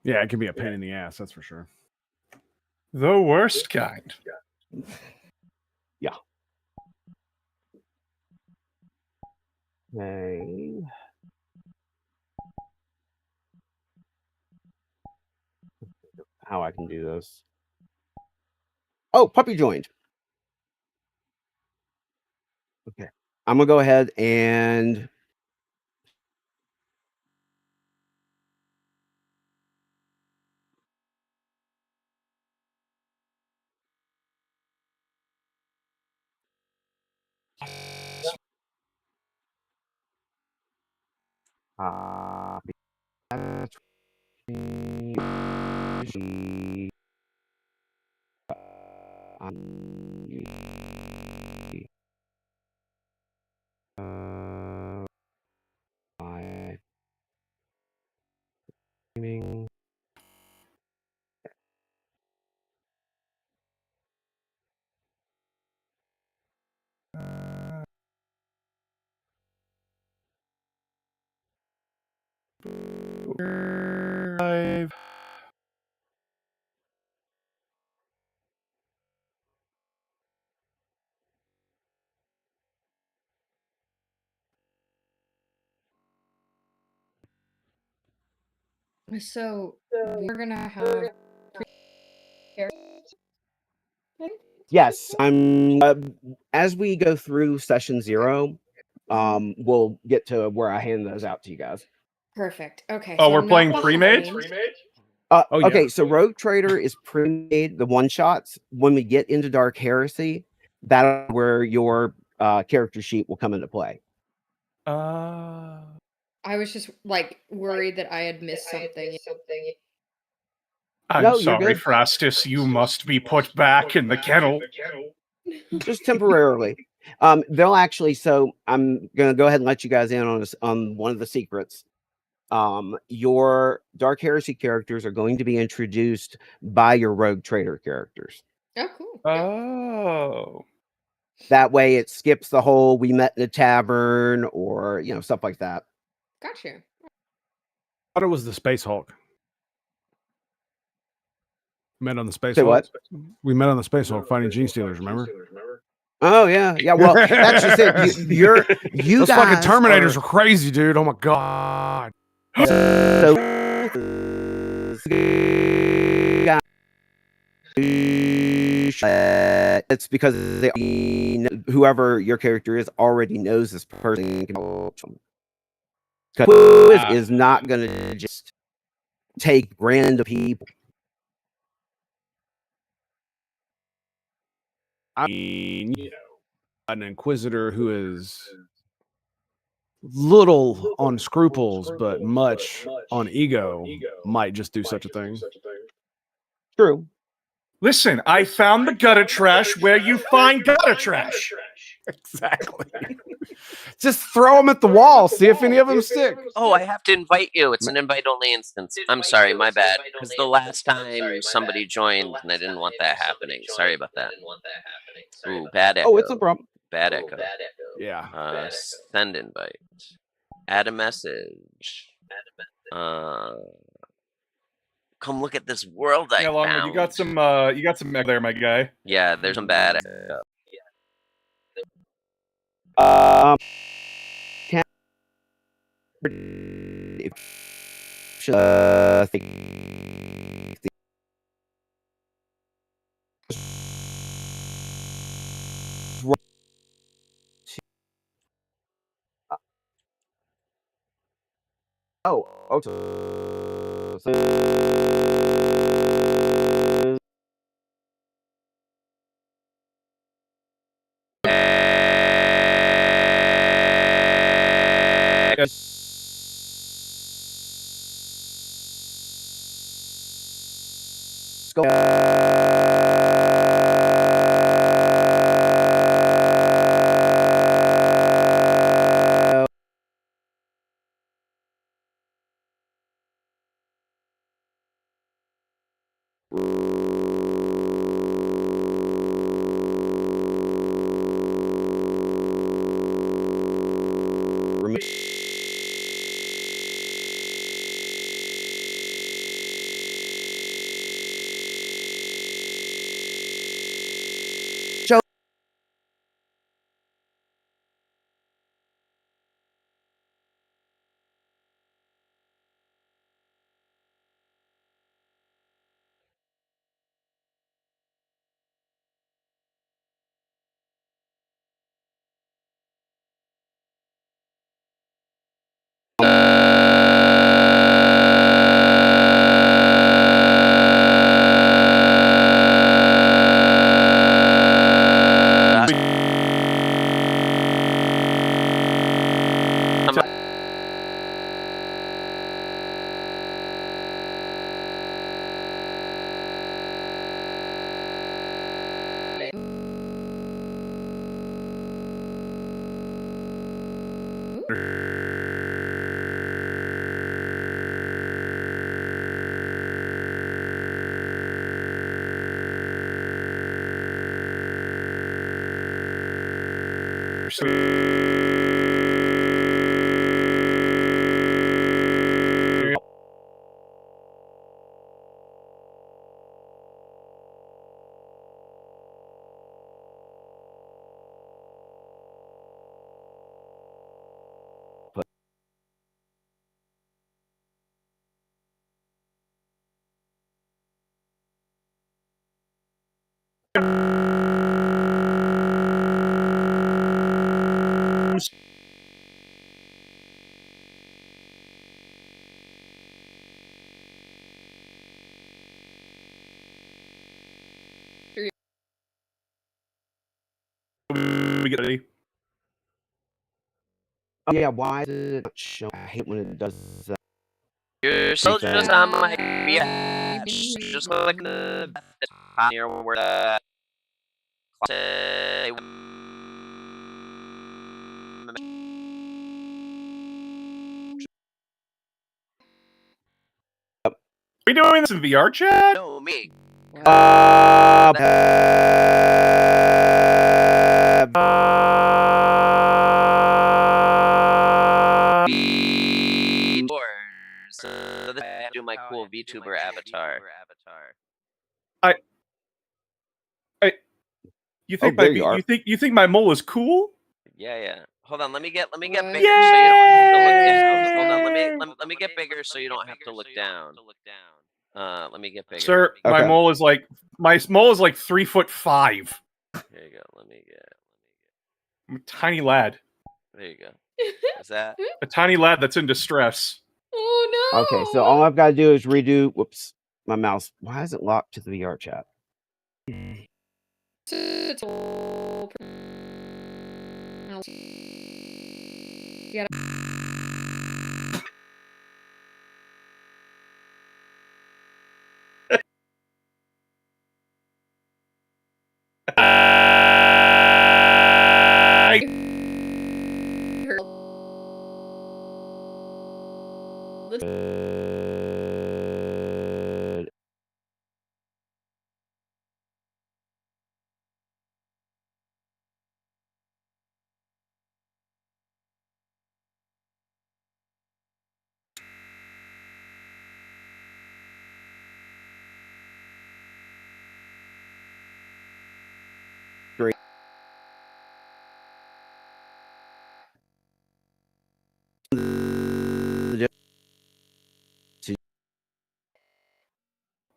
Yeah, it can be a pain in the ass, that's for sure. The worst kind. Yeah. Okay. How I can do this. Oh, puppy joined. Okay. I'm going to go ahead and So we're gonna have. yes, I'm as we go through session 0, we'll get to where I hand those out to you guys. Perfect. Okay. Oh, so we're I'm playing not pre-made? behind. Oh, yeah. Okay, so Rogue Trader is pre-made, the one-shots. When we get into Dark Heresy, that's where your character sheet will come into play. I was just like worried that I had missed something. I'm No, you're sorry, good. Frastus. You must be put back in the kennel. Just temporarily. They'll actually. So I'm gonna go ahead and let you guys in on this, on one of the secrets. Your Dark Heresy characters are going to be introduced by your Rogue Trader characters. Oh, cool. Oh. That way, it skips the whole "we met in a tavern" or stuff like that. Gotcha. I thought it was the Space Hulk. Met on the Space Say Hulk. what? We met on the Space Hulk fighting Gene Stealers, remember? Oh yeah. Well, that's just it. You Those guys fucking Terminators were crazy, dude. Oh my god. It's because whoever your character is already knows this person. Who is not going to just take random people. I mean, an Inquisitor who is little on scruples, but much on ego, might just do such a thing. True. Listen, I found the gutter trash where you find gutter trash. Exactly. Just throw them at the wall. See if any of them stick. Oh, I have to invite you. It's an invite-only instance. I'm sorry, my bad. Because the last time somebody joined, and I didn't want that happening. Sorry about that. Ooh, bad echo. Oh, it's no problem. Bad echo. Yeah. Send invite. Add a message. Come look at this world I Longwood, found. you got some echo there, my guy. Yeah, there's some bad echo. years. We get ready. Oh, yeah, why is it not showing? I hate when it does that. Your soldiers Anything. on my beach. Just click the top near where the We doing this in VR chat? no me. So that I do my cool VTuber avatar. You think there you are. you think my mole is cool? Yeah. Hold on, let me get What? bigger so you don't have to look down. Hold on, let me get bigger so you don't have to look down. Let me get bigger. Sir, my Okay. mole is like 3'5". Here you go. Let me get. I'm a tiny lad. There you go. Is that? A tiny lad that's in distress. Oh no. Okay, so all I've got to do is redo. Whoops, my mouse. Why is it locked to the VR chat?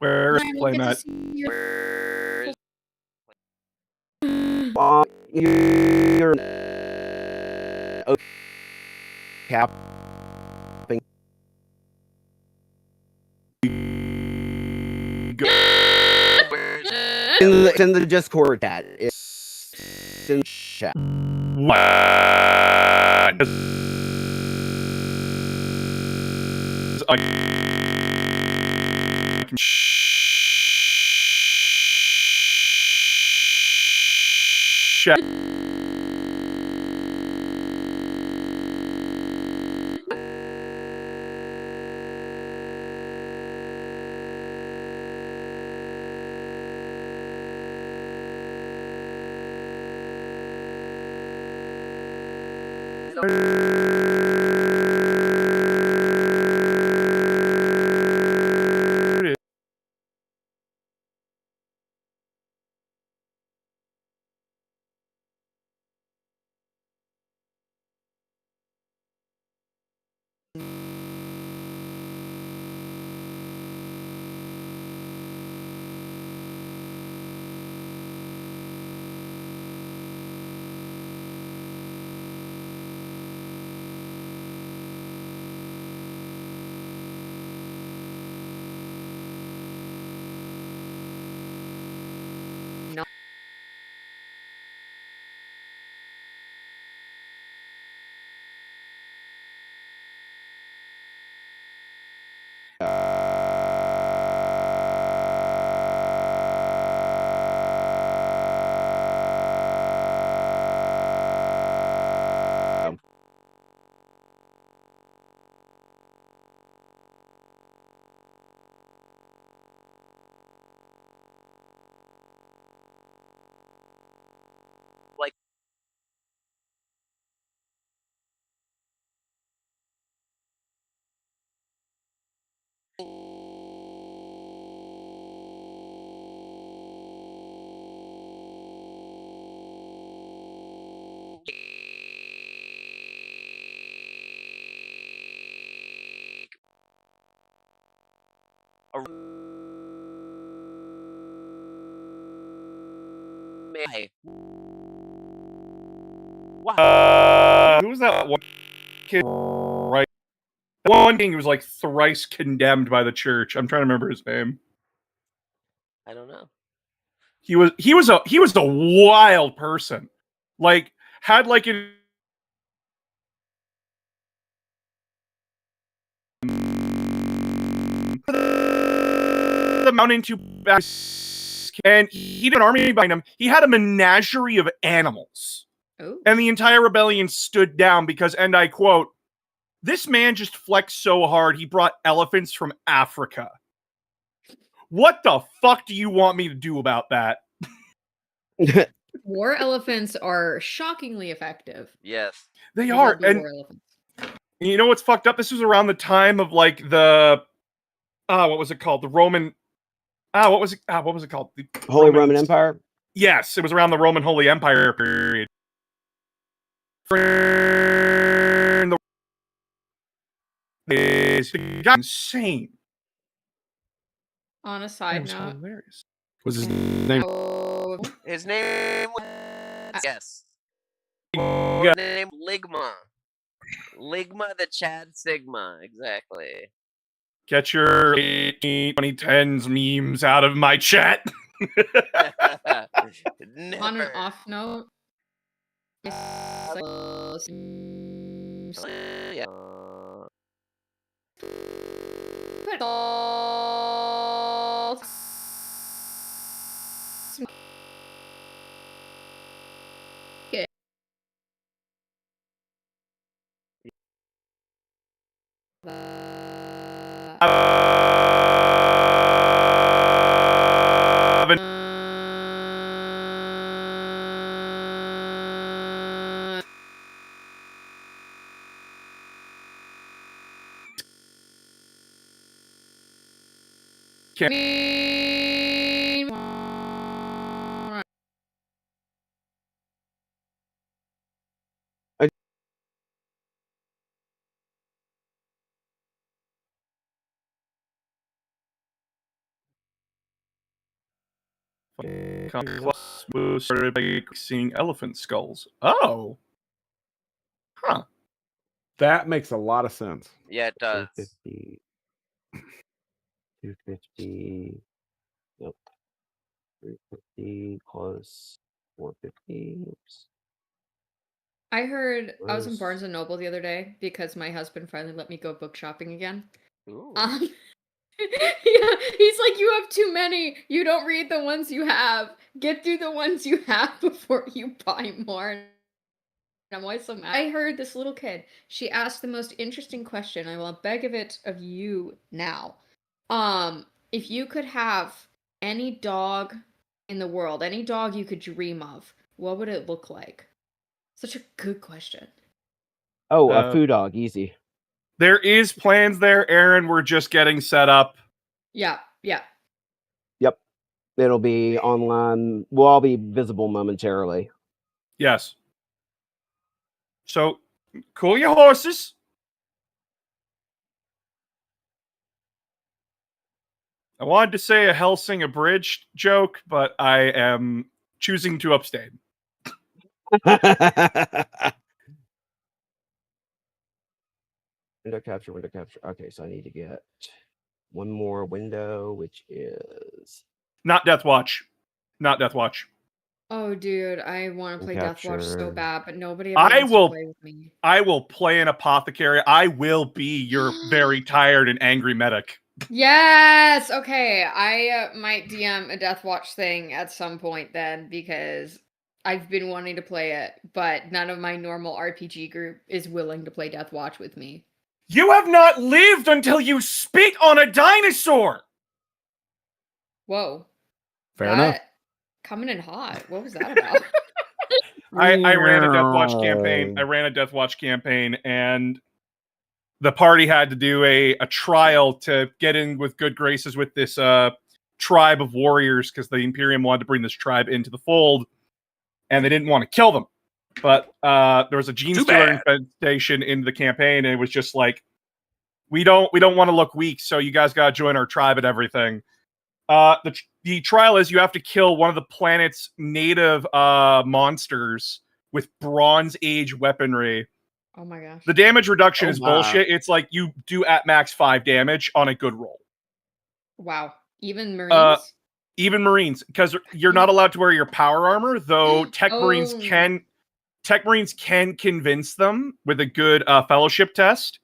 Where's the I don't play get to mat? see your- Where's You're okay. Cap. where's It's in the Discord chat. It's in the chat. Chat. Wow. Who was that one kid? Right, one king who was like thrice condemned by the church. I'm trying to remember his name. I don't know. He was a wild person. Like had like an the mountain to and he had an army behind him. He had a menagerie of animals. Oh. And the entire rebellion stood down because, and I quote, "This man just flexed so hard he brought elephants from Africa. What the fuck do you want me to do about that?" War elephants are shockingly effective. Yes. They I are. love the And war elephants. you know what's fucked up? This was around the time of like the what was it called? The Roman what was it called? The Holy Roman Empire. Yes, it was around the Roman Holy Empire period. It got insane. On a That side was note, hilarious. Was his name? oh, His name was yes. Yeah. His name Ligma. Ligma the Chad Sigma, exactly. Get your 2010s memes out of my chat. Never. on an off note, Yeah. Started by seeing elephant skulls. Oh. Huh. That makes a lot of sense. Yeah, it does. 250. 250. Nope. 350 plus 450. Oops. I heard I was in Gross. Barnes and Noble the other day because my husband finally let me go book shopping again. Ooh. Yeah, he's like, you have too many. You don't read the ones you have. Get through the ones you have before you buy more. And I'm always so mad. I heard this little kid. She asked the most interesting question. I will beg of it of you now. If you could have any dog in the world, any dog you could dream of, what would it look like? Such a good question. Oh, a foo dog, easy. There is plans there, Aaron. We're just getting set up. Yeah. Yep. It'll be online. We'll all be visible momentarily. Yes. So, cool your horses. I wanted to say a Helsing abridged joke, but I am choosing to abstain. Window capture. Okay, so I need to get one more window, which is Not Death Watch. Not Death Watch. Oh, dude, I want to play Death Watch so Capture. bad, but nobody ever I wants will- to play with me. I will play an apothecary. I will be your very tired and angry medic. Yes. Okay, I might DM a Death Watch thing at some point then because I've been wanting to play it, but none of my normal RPG group is willing to play Death Watch with me. You have not lived until you spit on a dinosaur! Whoa. Fair That enough. coming in hot. What was that about? I ran a Death Watch campaign. And the party had to do a trial to get in with good graces with this tribe of warriors because the Imperium wanted to bring this tribe into the fold, and they didn't want to kill them. But there was a gene stealer infestation in the campaign, and it was just like, we don't want to look weak, so you guys got to join our tribe and everything. The trial is you have to kill one of the planet's native monsters with Bronze Age weaponry. Oh my gosh. The damage reduction Oh is my. bullshit. It's like you do at max 5 damage on a good roll. Wow. Even Marines? Even Marines, because you're not allowed to wear your power armor, though Tech Marines Oh. can convince them with a good fellowship test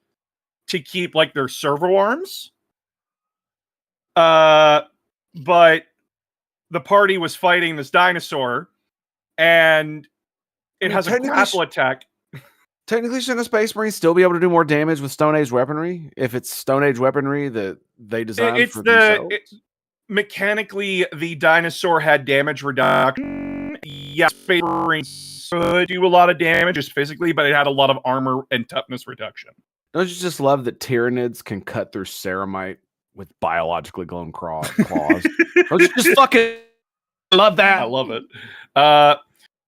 to keep like their servo arms. But the party was fighting this dinosaur, and it has a grapple attack. Technically, shouldn't a Space Marine still be able to do more damage with Stone Age weaponry if it's Stone Age weaponry that they designed for themselves? Mechanically, the dinosaur had damage reduction. Yes, Space Marines could do a lot of damage just physically, but it had a lot of armor and toughness reduction. Don't you just love that Tyranids can cut through ceramite with biologically glowing claws? Don't you just fucking love that? I love it.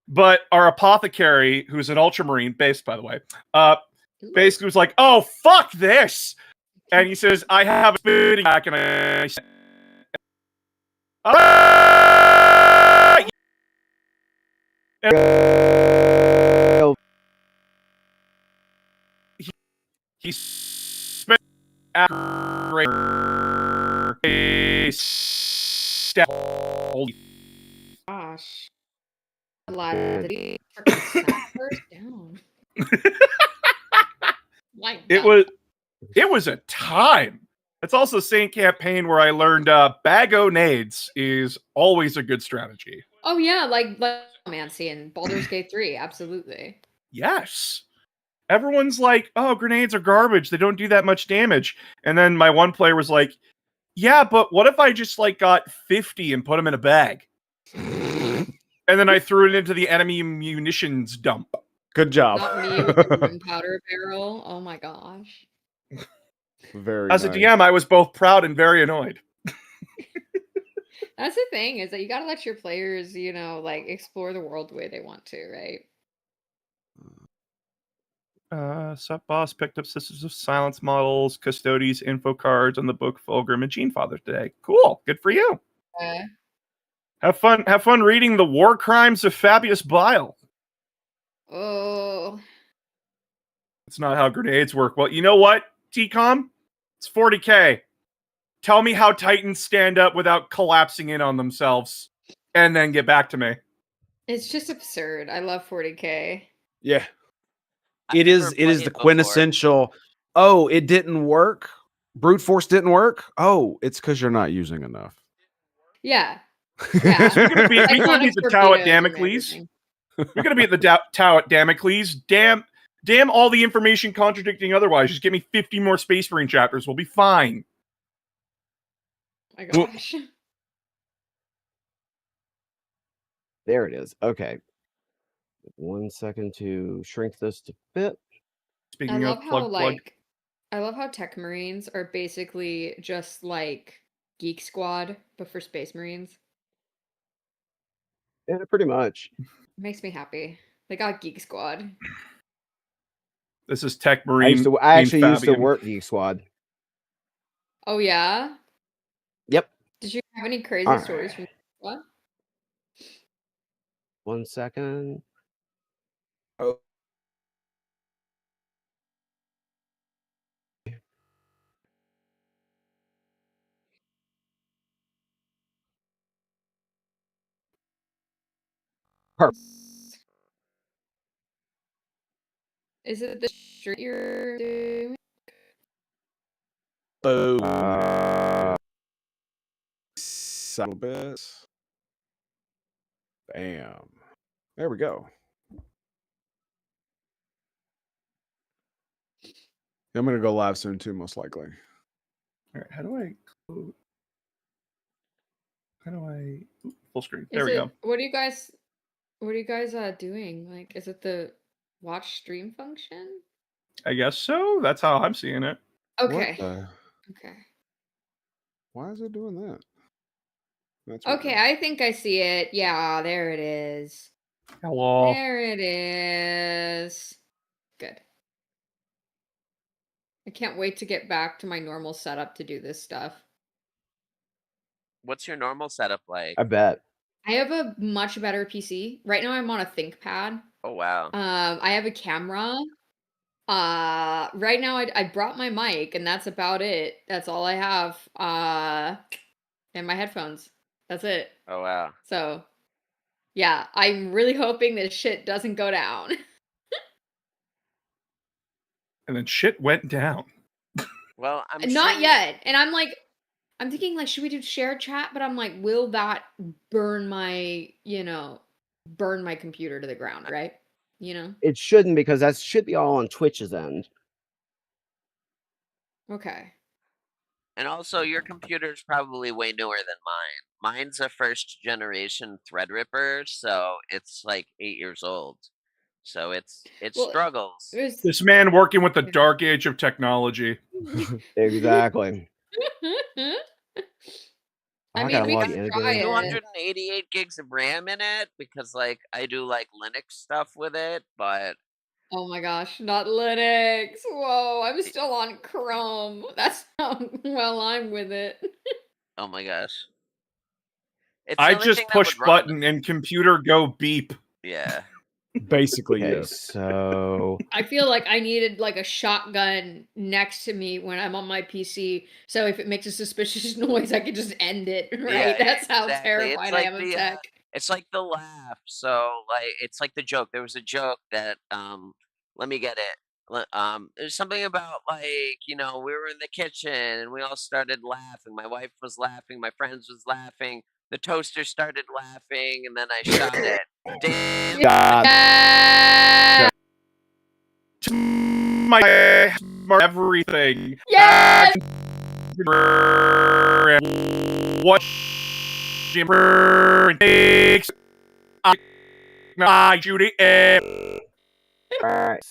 But our apothecary, who's an ultramarine, based by the way, basically was like, "Oh fuck this," and he says, "I have a spitting back," and I said, he spit after a step. Gosh. Did he freaking snap first down? Like It was a time. It's also the same campaign where I learned bag-o nades is always a good strategy. Oh yeah, like Mancy and Baldur's Gate 3, absolutely. Yes. Everyone's like, "Oh, grenades are garbage. They don't do that much damage." And then my one player was like, "Yeah, but what if I just like got 50 and put them in a bag?" And then I threw it into the enemy munitions dump. Good job. Not me with the gunpowder barrel. Oh my gosh. Very As nice. a DM, I was both proud and very annoyed. That's the thing, is that you gotta let your players, like explore the world the way they want to, right? Sub boss picked up Sisters of Silence models, Custodes info cards on the book Fulgrim and Gene Father today. Cool. Good for you. Have fun reading the War Crimes of Fabius Bile. Oh. That's not how grenades work. Well, you know what, TCOM? It's 40K. Tell me how Titans stand up without collapsing in on themselves, and then get back to me. It's just absurd. I love 40K. Yeah. I've It never is played the before. quintessential, oh, it didn't work. Brute force didn't work. Oh, it's because you're not using enough. Yeah. Yeah. We're gonna be at Iconic the Tau at torpedoes and Damocles. everything. We're gonna be at the Tau at Damocles. Damn all the information contradicting otherwise. Just give me 50 more Space Marine chapters. We'll be fine. Oh my gosh. There it is. Okay. 1 second to shrink this to fit. Speaking of plug. I love how Tech Marines are basically just like Geek Squad, but for Space Marines. Yeah, pretty much. It makes me happy. They got Geek Squad. This is Tech Marine. I actually used to Fabian. work Geek Squad. Oh yeah? Yep. Did you have any crazy All right. stories from what? 1 second. Oh. Perfect. Is it the street you're doing? Boom. Little bit. Bam. There we go. I'm gonna go live soon too, most likely. All right, how do I full screen? There we go. What are you guys doing? Like, is it the watch stream function? I guess so. That's how I'm seeing it. Okay. Okay. Why is it doing that? That's Okay, weird. I think I see it. Yeah, there it is. Hello. There it is. Good. I can't wait to get back to my normal setup to do this stuff. What's your normal setup like? I bet. I have a much better PC. Right now I'm on a ThinkPad. Oh wow. I have a camera. Right now I brought my mic and that's about it. That's all I have. And my headphones. That's it. Oh wow. So, yeah, I'm really hoping this shit doesn't go down. And then shit went down. Well, I'm Not sure yet. And I'm thinking like, should we do shared chat? But I'm like, will that burn my computer to the ground, right? You know? It shouldn't, because that should be all on Twitch's end. Okay. And also, your computer's probably way newer than mine. Mine's a first generation Threadripper, so it's like 8 years old. So it Well, struggles. There's This man working with the dark age of technology. Exactly. I I mean, gotta we log can in try again. it. 288 gigs of RAM in it because like I do like Linux stuff with it, but Oh my gosh, not Linux. Whoa, I'm still on Chrome. That's how well I'm with it. oh my gosh. It's the I only just thing that would push run. button and computer go beep. Yeah. Basically, Okay, yes. so I feel like I needed like a shotgun next to me when I'm on my PC, so if it makes a suspicious noise, I could just end it, right? Yeah, That's how exactly. terrified It's I like am of the tech. it's like the laugh. So like it's like the joke. There was a joke that let me get it. There's something about like, we were in the kitchen and we all started laughing. My wife was laughing, my friends was laughing, the toaster started laughing, and then I shot it. Damn. God. Yeah. My everything. Yes! What takes I Judy all right.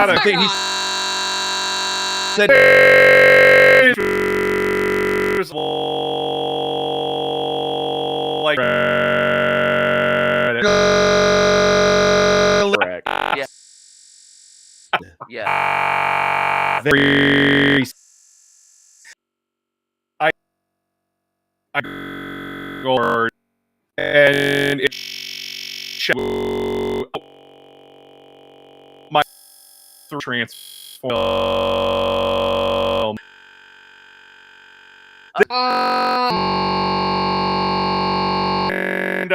I think he said like Correct. Yeah. very I or and it my transform and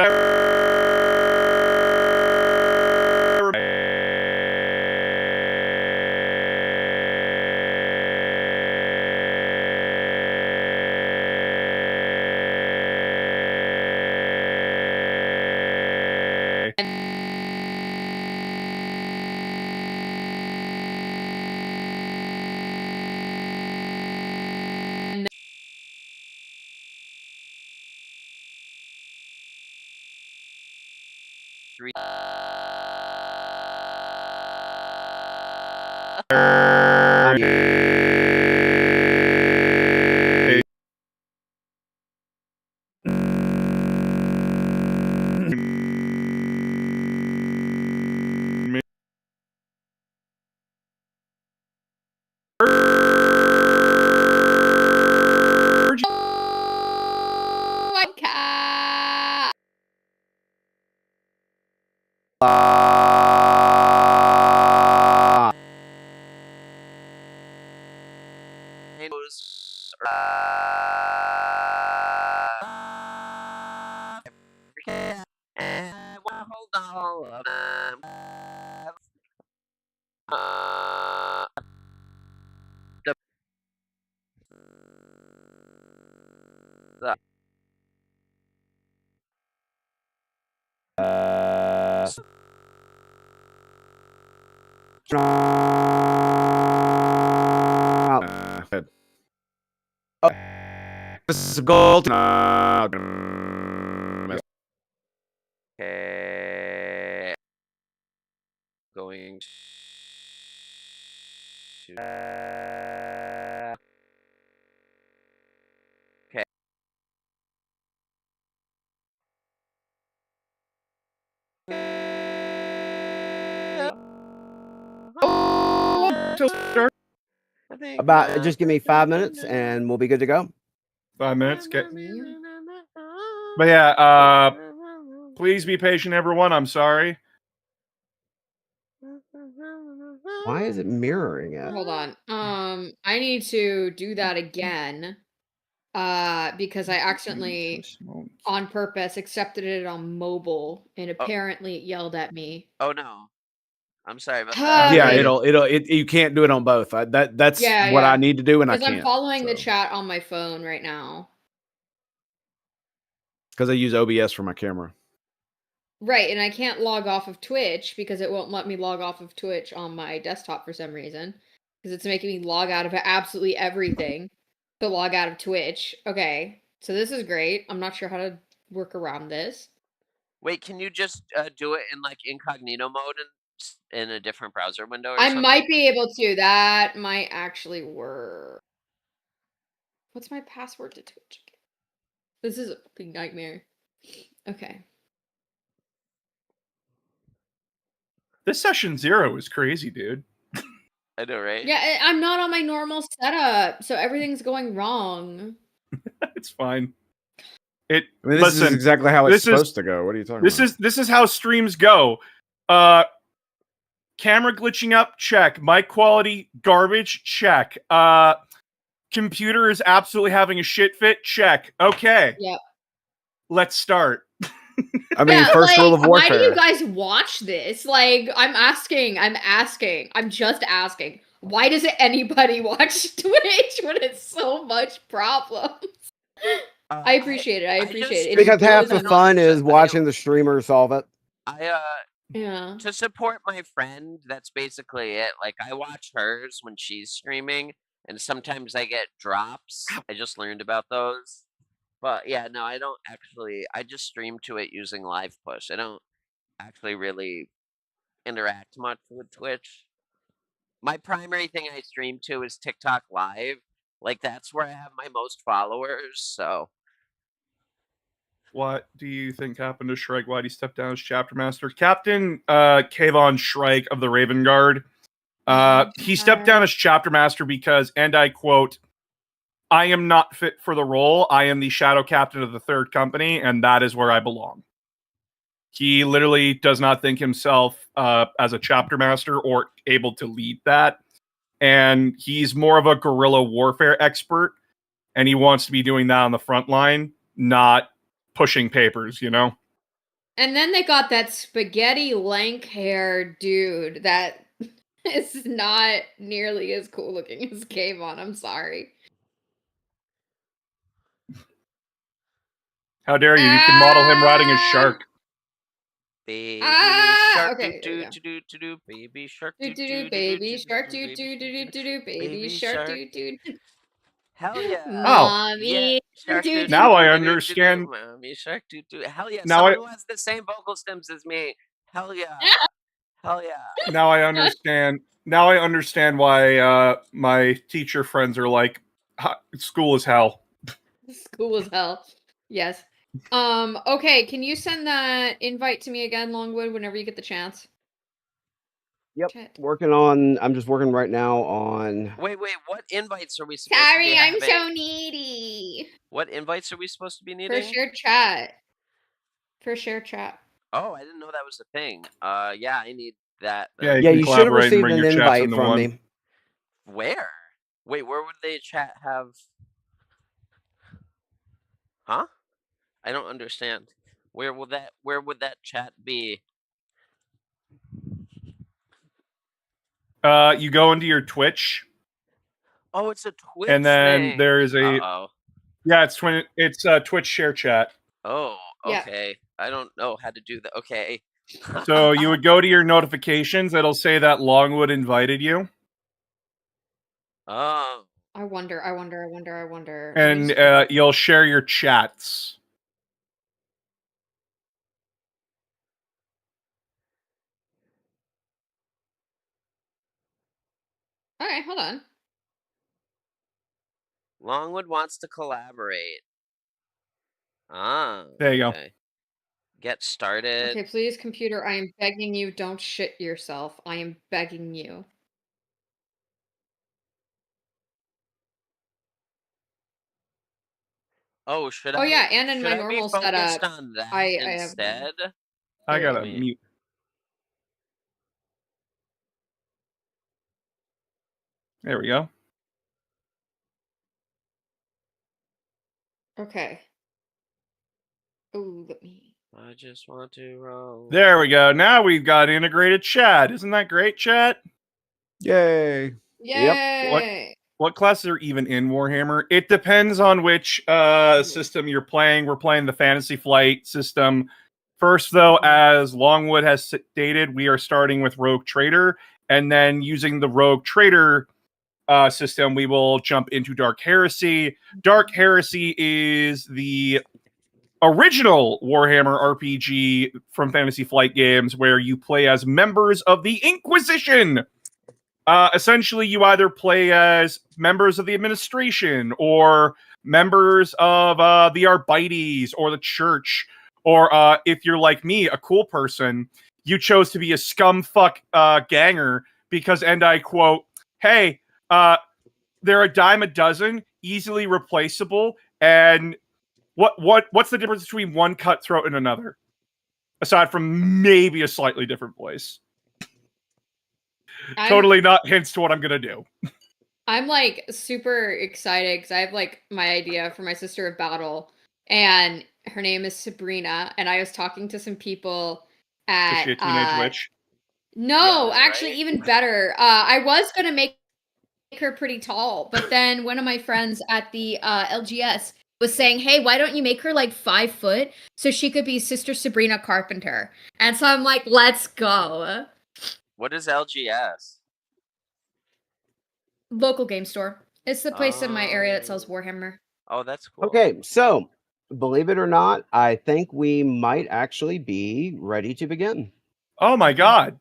3. Cat. Hold on. Good. Oh, this is gold. Okay. Going to. Okay. I think, Just give me 5 minutes and we'll be good to go. 5 minutes. Okay. But yeah, please be patient, everyone. I'm sorry. Why is it mirroring it? Hold on. I need to do that again. Because I accidentally, on purpose, accepted it on mobile, and apparently it yelled at me. Oh no, I'm sorry about that. Yeah, Okay. you can't do it on both. That's Yeah, what yeah. I need to do, and I Because I'm can't. following the so. chat on my phone right now. Because I use OBS for my camera. Right, and I can't log off of Twitch because it won't let me log off of Twitch on my desktop for some reason. Because it's making me log out of absolutely everything to log out of Twitch. Okay, so this is great. I'm not sure how to work around this. Wait, can you just do it in like incognito mode and in a different browser window or I something? might be able to. That might actually work. What's my password to Twitch again? This is a fucking nightmare. Okay. This session 0 is crazy, dude. I know, right? Yeah, I'm not on my normal setup, so everything's going wrong. It's fine. I mean, this is exactly how it's supposed to go. What are you talking about? This is how streams go. Camera glitching up, check. Mic quality, garbage, check. Computer is absolutely having a shit fit, check. Okay. Yep. Let's start. I mean, first rule of warfare. Why do you guys watch this? Like, I'm just asking. Why does anybody watch Twitch when it's so much problems? I appreciate it. I appreciate it. Because half the really fun is watching the streamer solve it. Yeah. To support my friend, that's basically it. Like, I watch hers when she's streaming, and sometimes I get drops. I just learned about those. But yeah, no, I don't actually. I just stream to it using Live Push. I don't actually really interact much with Twitch. My primary thing I stream to is TikTok Live. Like, that's where I have my most followers, so. What do you think happened to Shrike? Why did he step down as chapter master? Captain Kayvon Shrike of the Raven Guard. He stepped down as chapter master because, and I quote, "I am not fit for the role. I am the shadow captain of the third company, and that is where I belong." He literally does not think himself as a chapter master or able to lead that. And he's more of a guerrilla warfare expert, and he wants to be doing that on the front line, not pushing papers, you know? And then they got that spaghetti lank hair dude that is not nearly as cool looking as Kayvon. I'm sorry. How dare you? You can model him riding a shark. Baby shark, okay, do do do do do, baby shark, do do baby shark, do do do do do baby shark, do do. Hell yeah! Mommy, yeah. Now I understand. Mommy shark, do do. Hell yeah! Now Someone who has the same vocal stems as me Hell yeah. Hell yeah. Now I understand. Now I understand why my teacher friends are like, school is hell. School as hell. Yes. Okay, can you send that invite to me again, Longwood, whenever you get the chance? Yep. Shit. I'm just working right now on. Wait, what invites are we supposed to Sorry, be I'm having? so needy. What invites are we supposed to be For needing? shared chat. For shared chat. Oh, I didn't know that was a thing. Yeah, I need that. Yeah, then. Yeah, can you should have collaborate and received bring an your chats invite into from one. me. Where? Wait, where would the chat have? Huh? I don't understand. Where would that chat be? You go into your Twitch, Oh, it's a Twitch and then thing. there is a Uh-oh. yeah, it's Twitch share chat. Oh, Yeah. okay. I don't know how to do that. Okay. So you would go to your notifications. It'll say that Longwood invited you, Oh. I wonder. Let me and just pull up. you'll share your chats. Okay, hold on. Longwood wants to collaborate. Ah. There you go. Okay. Get started. Okay, please, computer, I am begging you, don't shit yourself. I am begging you. Oh, should Oh I? yeah, and in should my I be normal focused setup, on that I have instead? I Here, gotta let me- mute. There we go. Okay. Oh, let me. I just want to roll. There we go. Now we've got integrated chat. Isn't that great, chat? Yay! Yay! What classes are even in Warhammer? It depends on which system you're playing. We're playing the Fantasy Flight system. First, though, as Longwood has stated, we are starting with Rogue Trader, and then using the Rogue Trader system, we will jump into Dark Heresy. Dark Heresy is the original Warhammer RPG from Fantasy Flight Games, where you play as members of the Inquisition. Essentially, you either play as members of the administration, or members of the Arbites, or the church, or if you're like me, a cool person, you chose to be a scumfuck ganger because, and I quote, "Hey, they're a dime a dozen, easily replaceable, and what's the difference between one cutthroat and another, aside from maybe a slightly different voice?" Totally not hints to what I'm gonna do. I'm like super excited because I have like my idea for my sister of battle, and her name is Sabrina. And I was talking to some people Is at she a teenage witch? No, Yeah, actually, right? even better. I was gonna make her pretty tall, but then one of my friends at the LGS was saying, "Hey, why don't you make her like 5 foot so she could be Sister Sabrina Carpenter?" And so I'm like, "Let's go." What is LGS? Local game store. It's the place in my area that sells Oh. Warhammer. Oh, that's cool. Okay, so believe it or not, I think we might actually be ready to begin. Oh my god.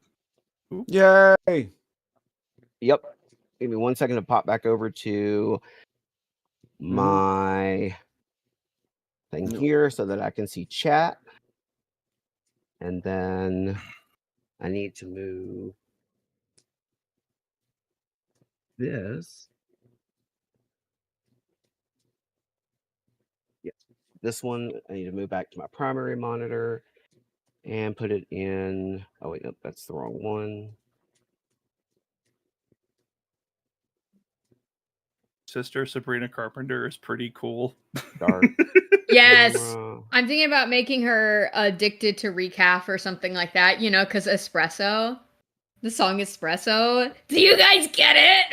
Yay! Yep. Give me 1 second to pop back over to my thing here so that I can see chat. And then I need to move this. Yes. This one, I need to move back to my primary monitor and put it in. Oh, wait, nope, that's the wrong one. Sister Sabrina Carpenter is pretty cool. Start. Yes. camera. I'm thinking about making her addicted to recaf or something like that, you know, because espresso. The song Espresso. Do you guys get it?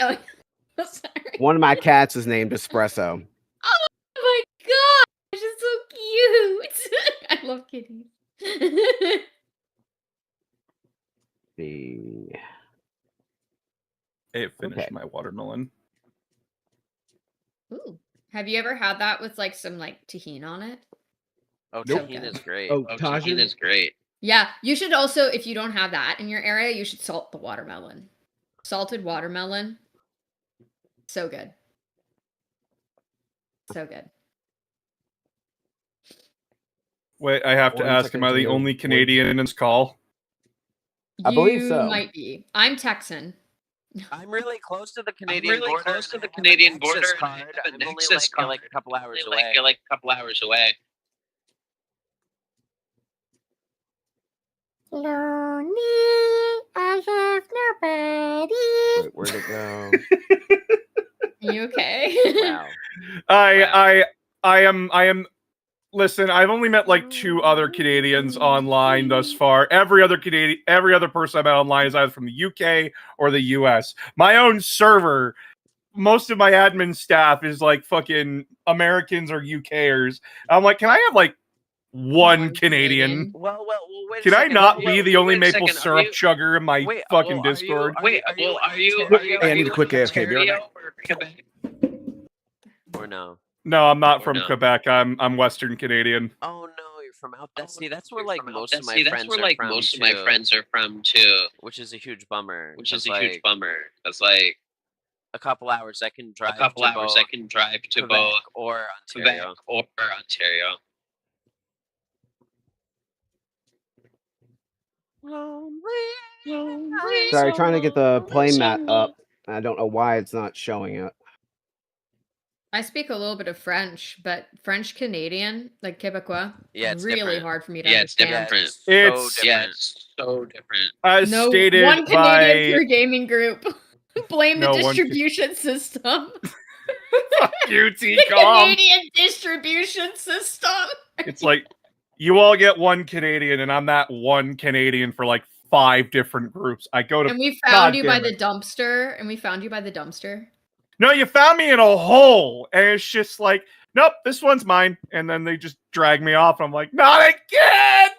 Oh, sorry. One of my cats is named Espresso. Oh my gosh, it's so cute. I love kitties. The It finished Okay. my watermelon. Ooh. Have you ever had that with like some like tahini on it? Oh, Nope. tahini is great. Oh, tahini Tajin? is great. Yeah, you should also, if you don't have that in your area, you should salt the watermelon. Salted watermelon. So good. So good. Wait, I have to 1 ask, second am I the to only voice- Canadian in this call? I believe You so. might be. I'm Texan. I'm really close to the I'm Canadian really border. close to and I the have a Canadian Nexus border. And I card. have a I'm only Nexus card. like a couple hours Only away. like a couple hours away. Lonely, I have nobody. Wait, where'd it go? You okay? Wow. I am. Listen, I've only met like 2 other Canadians online thus far. Every other person I met online is either from the UK or the US. My own server, most of my admin staff is like fucking Americans or UKers. I'm like, can I have like one Canadian? Well, wait a Can I second. not Are be you- the only wait a maple second, are syrup you- chugger in my Wait, fucking well, are you- Discord? Wait, are well, are you? Ontario Hey, I need a quick in AFK. Be right back. Ontario or Quebec? or no? No, I'm not Or from no. Quebec. I'm Western Canadian. Oh no, you're from out there. See, that's where You're like from out most there. of my See, friends that's where are like from most too, of my friends are from too, which is a huge bummer. which is 'cause, a huge like, bummer. Because like a couple hours I can drive a couple to hours both I can drive to Quebec both or Quebec Ontario. or Ontario. Sorry, trying to get the play mat up. I don't know why it's not showing it. I speak a little bit of French, but French Canadian, like Quebecois, Yeah, it's really different. hard for me to Yeah, it's understand. different. It's so It's- different. Yeah, it's so different. As No, stated one by Canadian per gaming group. Blame the No, one ca- distribution system. you, The T-Com. Canadian distribution system. It's like you all get one Canadian, and I'm that one Canadian for like 5 different groups. I go to. And we God found you by damn the it. dumpster. And we found you by the dumpster. No, you found me in a hole, and it's just like, nope, this one's mine. And then they just drag me off. I'm like, not again.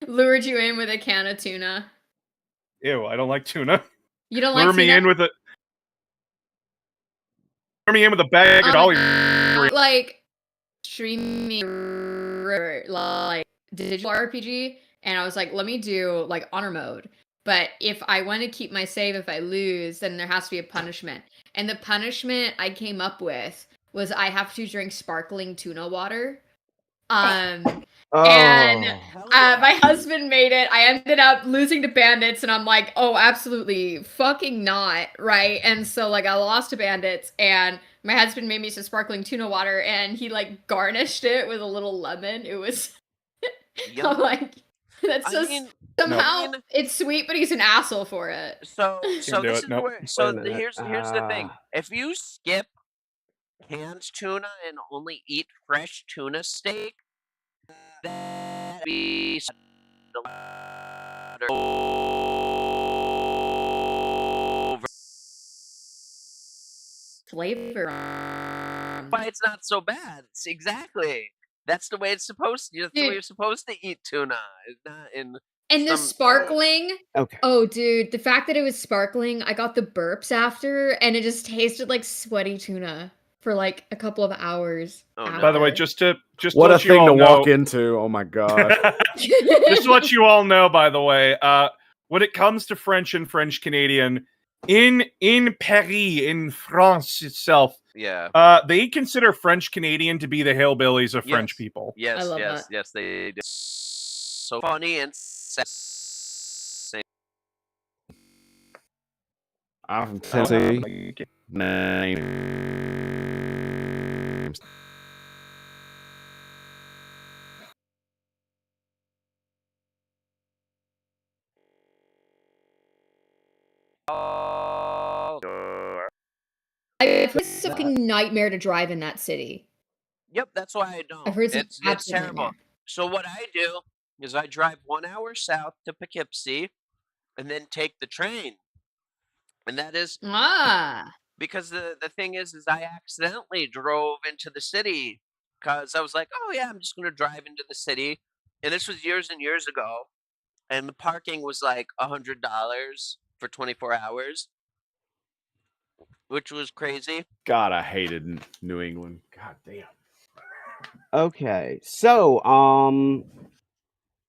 Lured you in with a can of tuna. Ew, I don't like tuna. You don't Lure like me tuna? in with a. Lure me in with a bag of all your. Like streaming like digital RPG, and I was like, let me do like honor mode. But if I want to keep my save, if I lose, then there has to be a punishment. And the punishment I came up with was I have to drink sparkling tuna water. And Oh, Hell yeah. my husband made it. I ended up losing to bandits, and I'm like, oh, absolutely fucking not, right? And so like I lost to bandits, and my husband made me some sparkling tuna water, and he like garnished it with a little lemon. It was I'm Yum. like, that's I just mean, somehow No. it's sweet, but he's an asshole for it. so do this it, is nope. where. Wait So a minute. here's the thing. If you skip canned tuna and only eat fresh tuna steak, that be Flavor. but it's not so bad. It's exactly. That's the way it's supposed to. That's the way Dude. you're supposed to eat tuna. It's not in. And the some- sparkling, okay. oh dude, the fact that it was sparkling, I got the burps after, and it just tasted like sweaty tuna for like a couple of hours. Oh, no. By the way, after. just to What a let you thing all to know, walk into. Oh my god. just to let you all know, by the way, when it comes to French and French Canadian, in Paris, in France itself, Yeah. they consider French Canadian to be the hillbillies of French Yes. people. Yes. love Yes. that. Yes. They. So funny and sad. I'm from Tennessee. Names. I've heard it's a fucking nightmare to drive in that city. Yep. That's why I don't. I've heard it's an It's absolute terrible. nightmare. So what I do is I drive 1 hour south to Poughkeepsie, and then take the train. And that is Ah, because the thing is I accidentally drove into the city because I was like, oh yeah, I'm just gonna drive into the city, and this was years and years ago, and the parking was like $100 for 24 hours, which was crazy. God, I hated New England. God damn. Okay. So,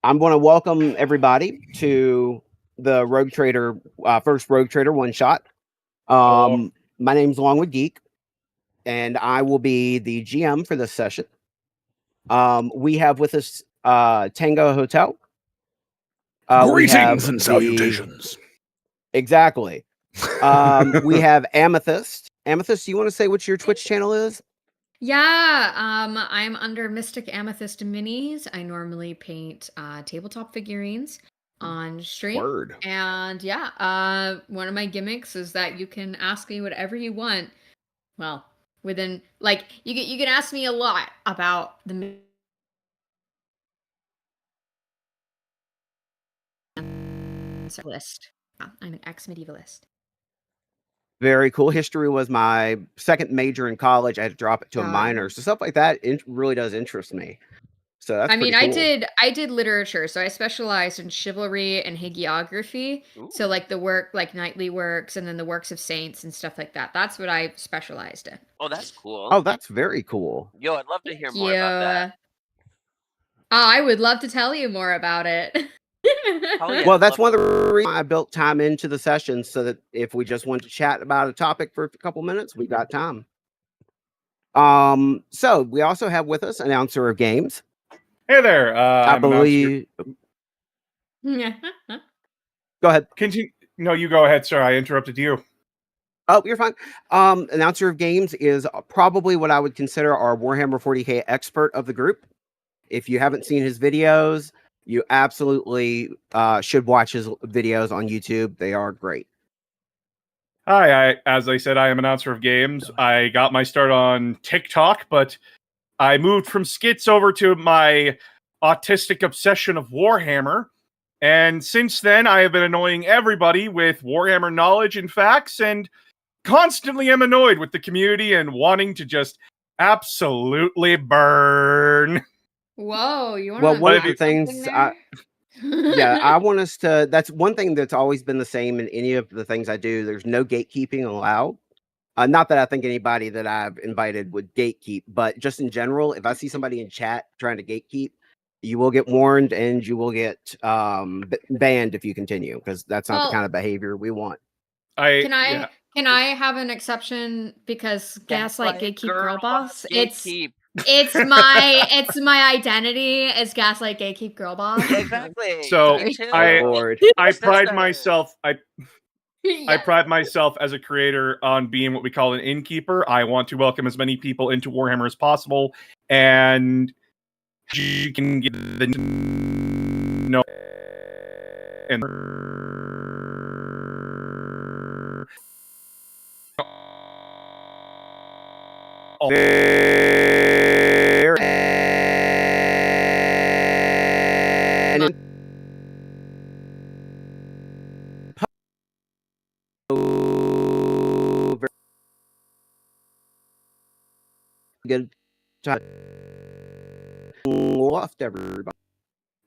I'm going to welcome everybody to the Rogue Trader, first Rogue Trader one shot. My name's Longwood Geek, and I will be the GM for this session. We have with us Tango Hotel. Greetings and salutations. Exactly. We have Amethyst. Amethyst, do you want to say what your Twitch channel is? Yeah, I'm under Mystic Amethyst Minis. I normally paint tabletop figurines on stream. Word. And yeah, one of my gimmicks is that you can ask me whatever you want. Well, within like you can ask me a lot about the list. I'm an ex-medievalist. Very cool. History was my second major in college. I had to drop it to a minor. So stuff like that really does interest me. So that's I mean, pretty cool. I did literature, so I specialized in chivalry and hagiography. So like the work, like knightly works, and then the works of saints and stuff like that. That's what I specialized in. Oh, that's cool. Oh, that's very cool. Yo, I'd love to hear more about that. Oh, I would love to tell you more about it. Yeah, well, that's one of the reasons I built time into the session, so that if we just want to chat about a topic for a couple minutes, we got time. So we also have with us Announcer of Games. Hey there. I believe. Go ahead. Continue. No, you go ahead, sir. I interrupted you. Oh, you're fine. Announcer of Games is probably what I would consider our Warhammer 40k expert of the group. If you haven't seen his videos, you absolutely should watch his videos on YouTube. They are great. Hi, as I said, I am Announcer of Games. I got my start on TikTok, but I moved from skits over to my autistic obsession of Warhammer. And since then, I have been annoying everybody with Warhammer knowledge and facts, and constantly am annoyed with the community and wanting to just absolutely burn. Whoa, you want Well, to one of the things I want us to, that's one thing that's always been the same in any of the things I do. There's no gatekeeping allowed. Not that I think anybody that I've invited would gatekeep, but just in general, if I see somebody in chat trying to gatekeep, you will get warned and you will get banned if you continue, because that's not the kind of behavior we want. Can I have an exception, because Gaslight Gatekeep Girl Boss? It's my identity as Gaslight Gatekeep Girl Boss. Exactly. So I pride myself. I pride myself as a creator on being what we call an innkeeper. I want to welcome as many people into Warhammer as possible, and you can get the no and there and good time left everybody.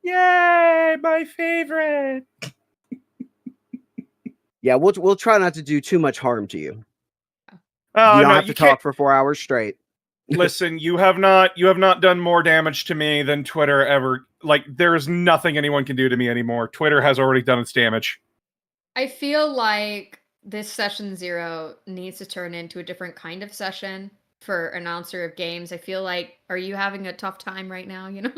Yay, my favorite. Yeah, we'll try not to do too much harm to you. You don't have to talk for 4 hours straight. Listen, you have not done more damage to me than Twitter ever. Like, there is nothing anyone can do to me anymore. Twitter has already done its damage. I feel like this session 0 needs to turn into a different kind of session for Announcer of Games. I feel like, are you having a tough time right now? You know.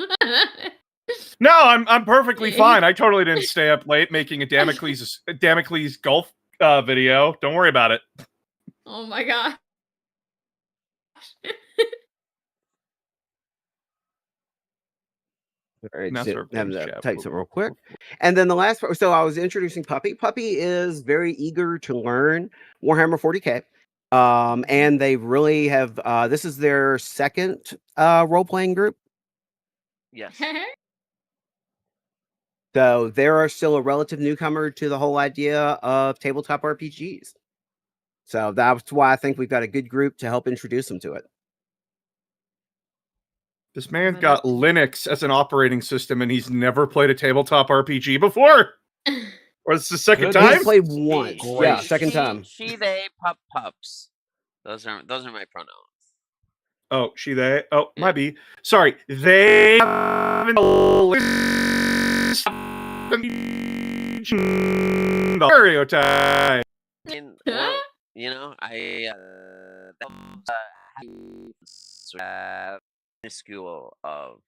No, I'm perfectly fine. I totally didn't stay up late making a Damocles golf video. Don't worry about it. Oh my god. All right, type something real quick. And then the last part, so I was introducing Puppy. Puppy is very eager to learn Warhammer 40k. And they really have, this is their second role-playing group. Yes. So they are still a relative newcomer to the whole idea of tabletop RPGs. So that's why I think we've got a good group to help introduce them to it. This man's got Linux as an operating system, and he's never played a tabletop RPG before. Or it's the second time? He's played once. Yeah, second time. She, they, pups. Those are my pronouns. Oh, she, they. Oh, might be. Sorry. They stereotype. I mean, well, you know, that was minuscule of.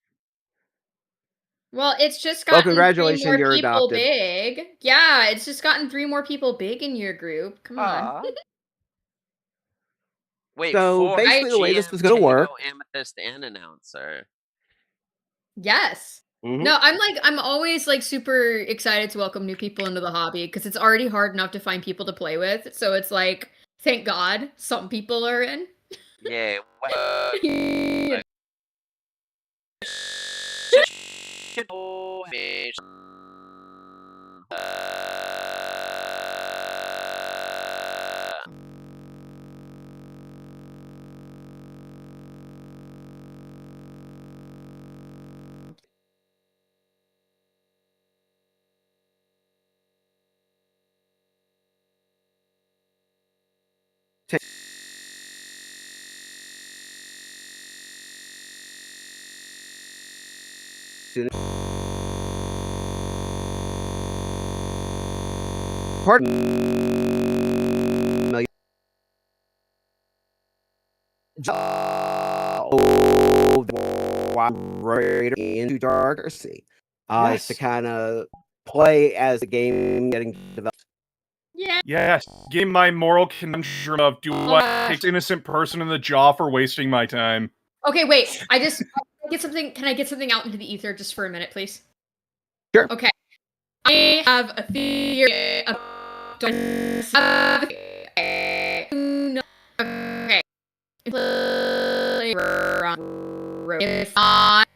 Well, it's just Well, gotten 3 congratulations, more you're people adopted. big. Yeah, it's just gotten 3 more people big in your group. Come on. Aw. Wait, So, 4 basically the way this GM, was gonna work- Tango, Amethyst, and Announcer. Yes. Mhm. No, I'm always like super excited to welcome new people into the hobby because it's already hard enough to find people to play with. So it's like, thank God some people are in. Yeah. Yeah. Pardon. Into Dark Heresy. It's to Yes. kind of play as the game getting developed. Yeah. Yes, give my moral conundrum of do I take innocent person in the jaw for wasting my time? Okay, wait. I get something. Can I get something out into the ether just for a minute, please? Sure. Okay. I have a theory of okay. If not,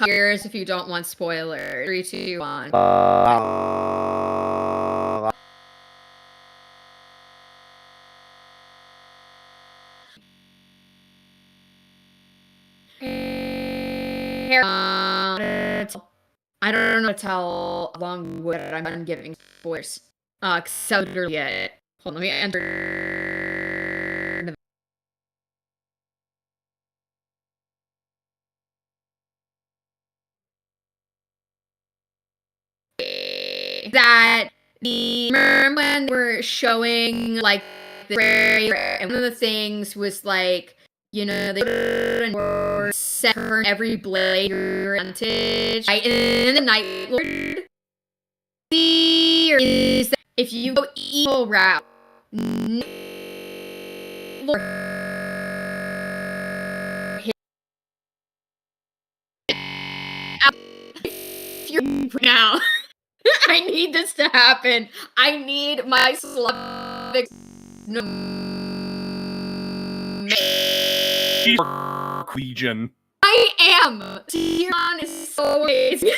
years if you don't want spoilers. 3, 2, 1. I don't know how long would I'm giving spoilers. So yet. Hold on, let me enter. That remember when we're showing like the trailer, and one of the things was like, you know, they were set every blade advantage. And the Night Lord is that if you go evil route, if you're now. I need this to happen. I need my Slavic. Legion. I am. Tyrion is so amazing.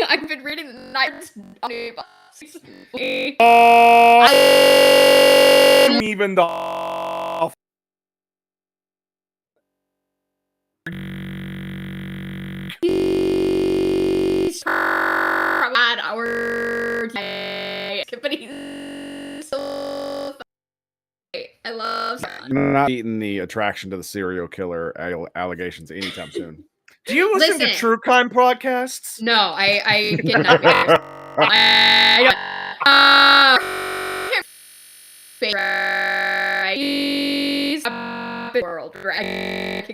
I've been reading the Knights. Even the Bad hour day, but he's so. I love. You're not eating the attraction to the serial killer allegations anytime soon. Do you listen to Listen. true crime podcasts? No, I get nightmares. World, right?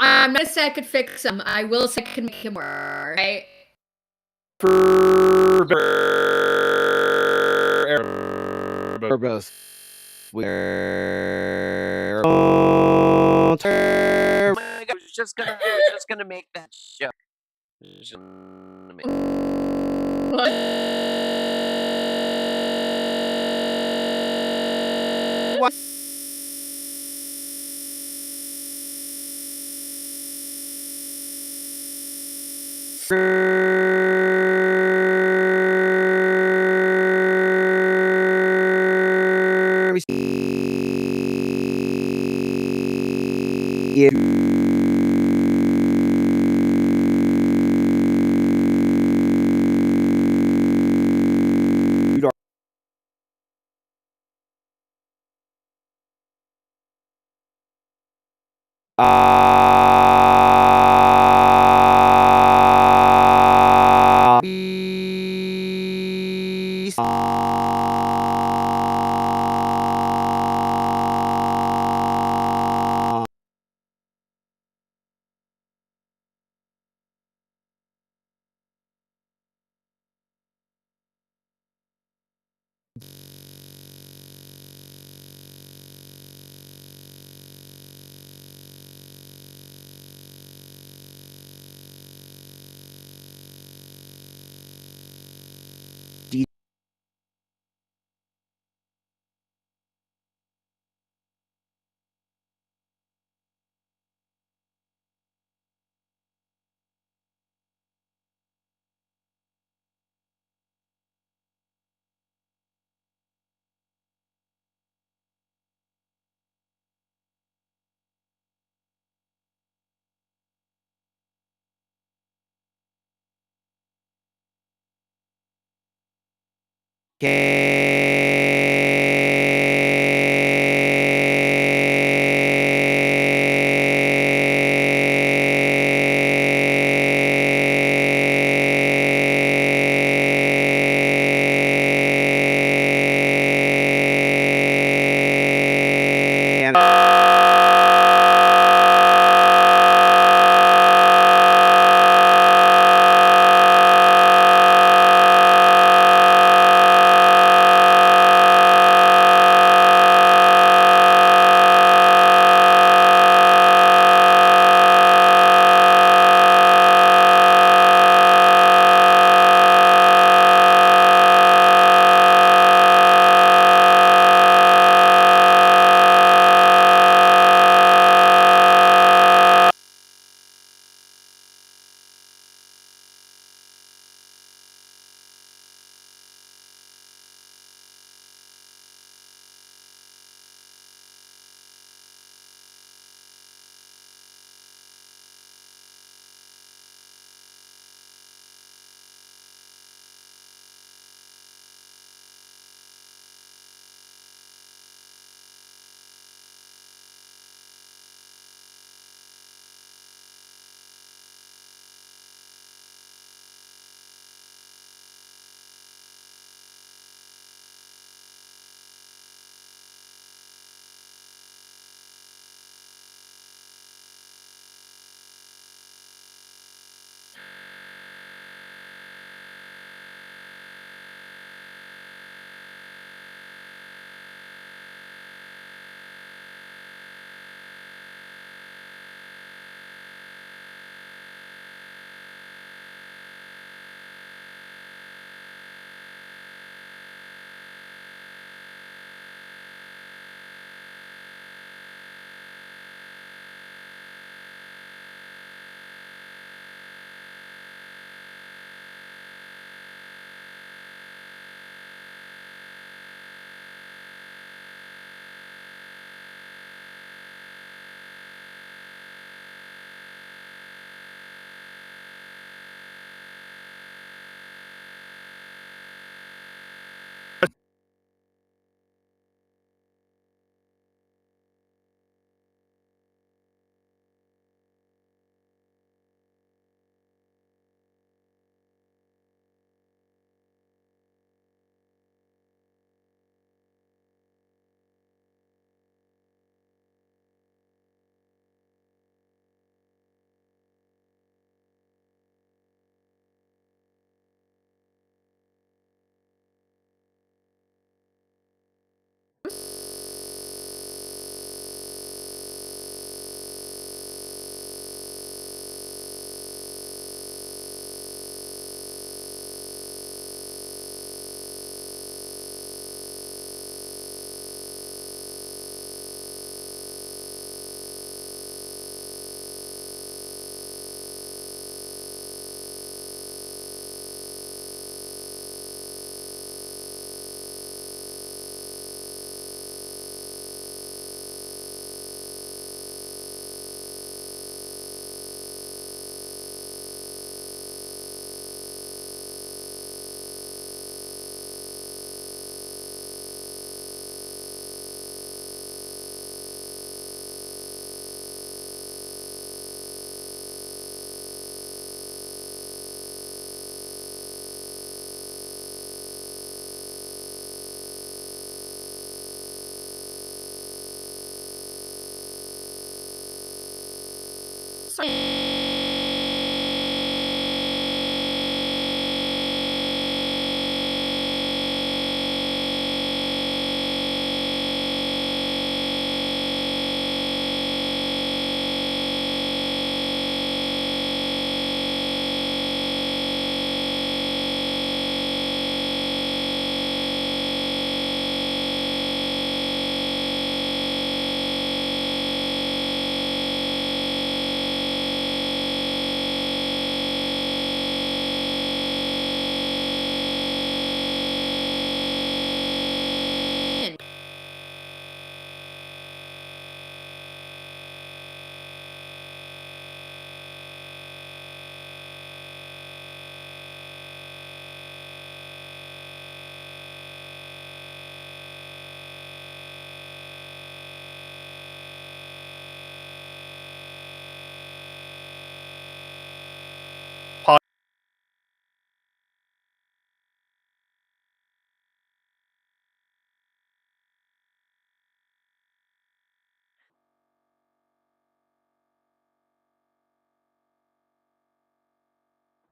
I'm not saying I could fix him. I will say I can make him work, right? Purpose. We're Oh my God, I was just gonna make that joke. Just gonna make- What?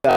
Yes.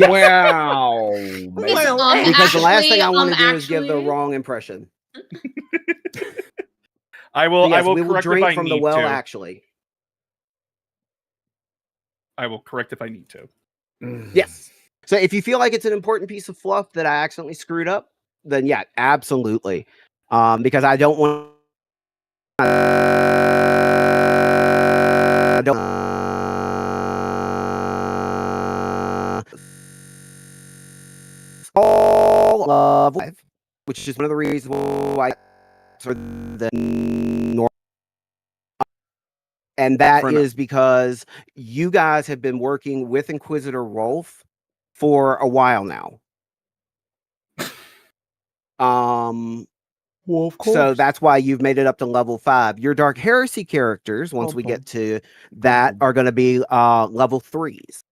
Wow, It's, man. Because the last thing I actually, want to do is give the actually- wrong impression. I will. But yes, I will we will correct if drink I from the need well. to. Actually, I will correct if I need to. yes. So if you feel like it's an important piece of fluff that I accidentally screwed up, then yeah, absolutely. Because I don't want. I don't. All of life, which is one of the reasons why for the normal, and that Friend- is because you guys have been working with Inquisitor Rolf for a while now. Well, of So that's why you've made it up to level 5. Your Dark Heresy characters, once we get to that, are going to be level 3s.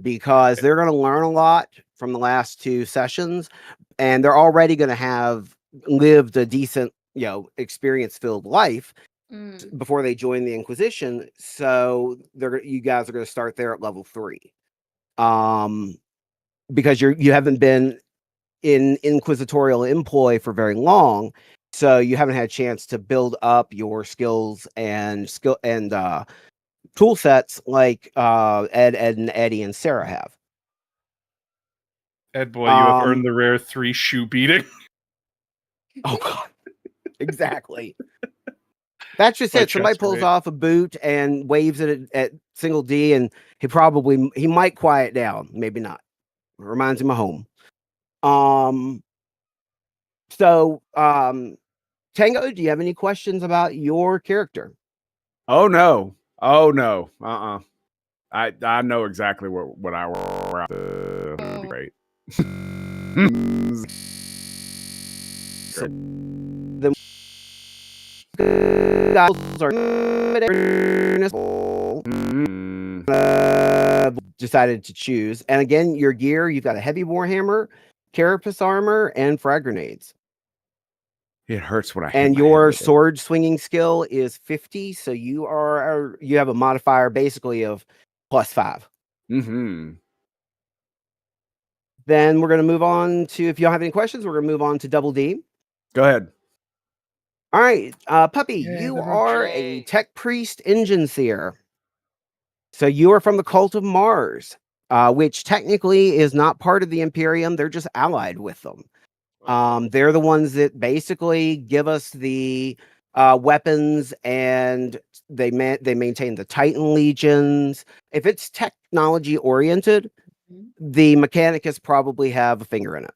Because they're going to learn a lot from the last 2 sessions, and they're already going to have lived a decent, experience-filled life before they join the Inquisition. So you guys are going to start there at level 3, because you haven't been in inquisitorial employ for very long, so you haven't had a chance to build up your skills and tool sets like Ed and Eddie and Sarah have. Ed boy, you have earned the rare 3 shoe beating. Oh god, exactly. That's just My it. Somebody chest pulls rate. off a boot and waves it at single D, and he might quiet down, maybe not. It reminds him of home. So Tango, do you have any questions about your character? Oh no. I know exactly what I were. That'd be great. So the guys are decided to choose. And again, your gear, you've got a heavy warhammer, carapace armor, and frag grenades. It hurts when I hit And my head your with it. sword swinging skill is 50, so you have a modifier basically of +5. Mm-hmm. Then we're going to move on to, if you don't have any questions, we're going to move on to Double D. Go ahead. All right, Puppy, Yeah, you the are a Yay. tech priest engine seer. So you are from the cult of Mars, which technically is not part of the Imperium. They're just allied with them. They're the ones that basically give us the weapons, and they maintain the Titan legions. If it's technology oriented, the Mechanicus probably have a finger in it.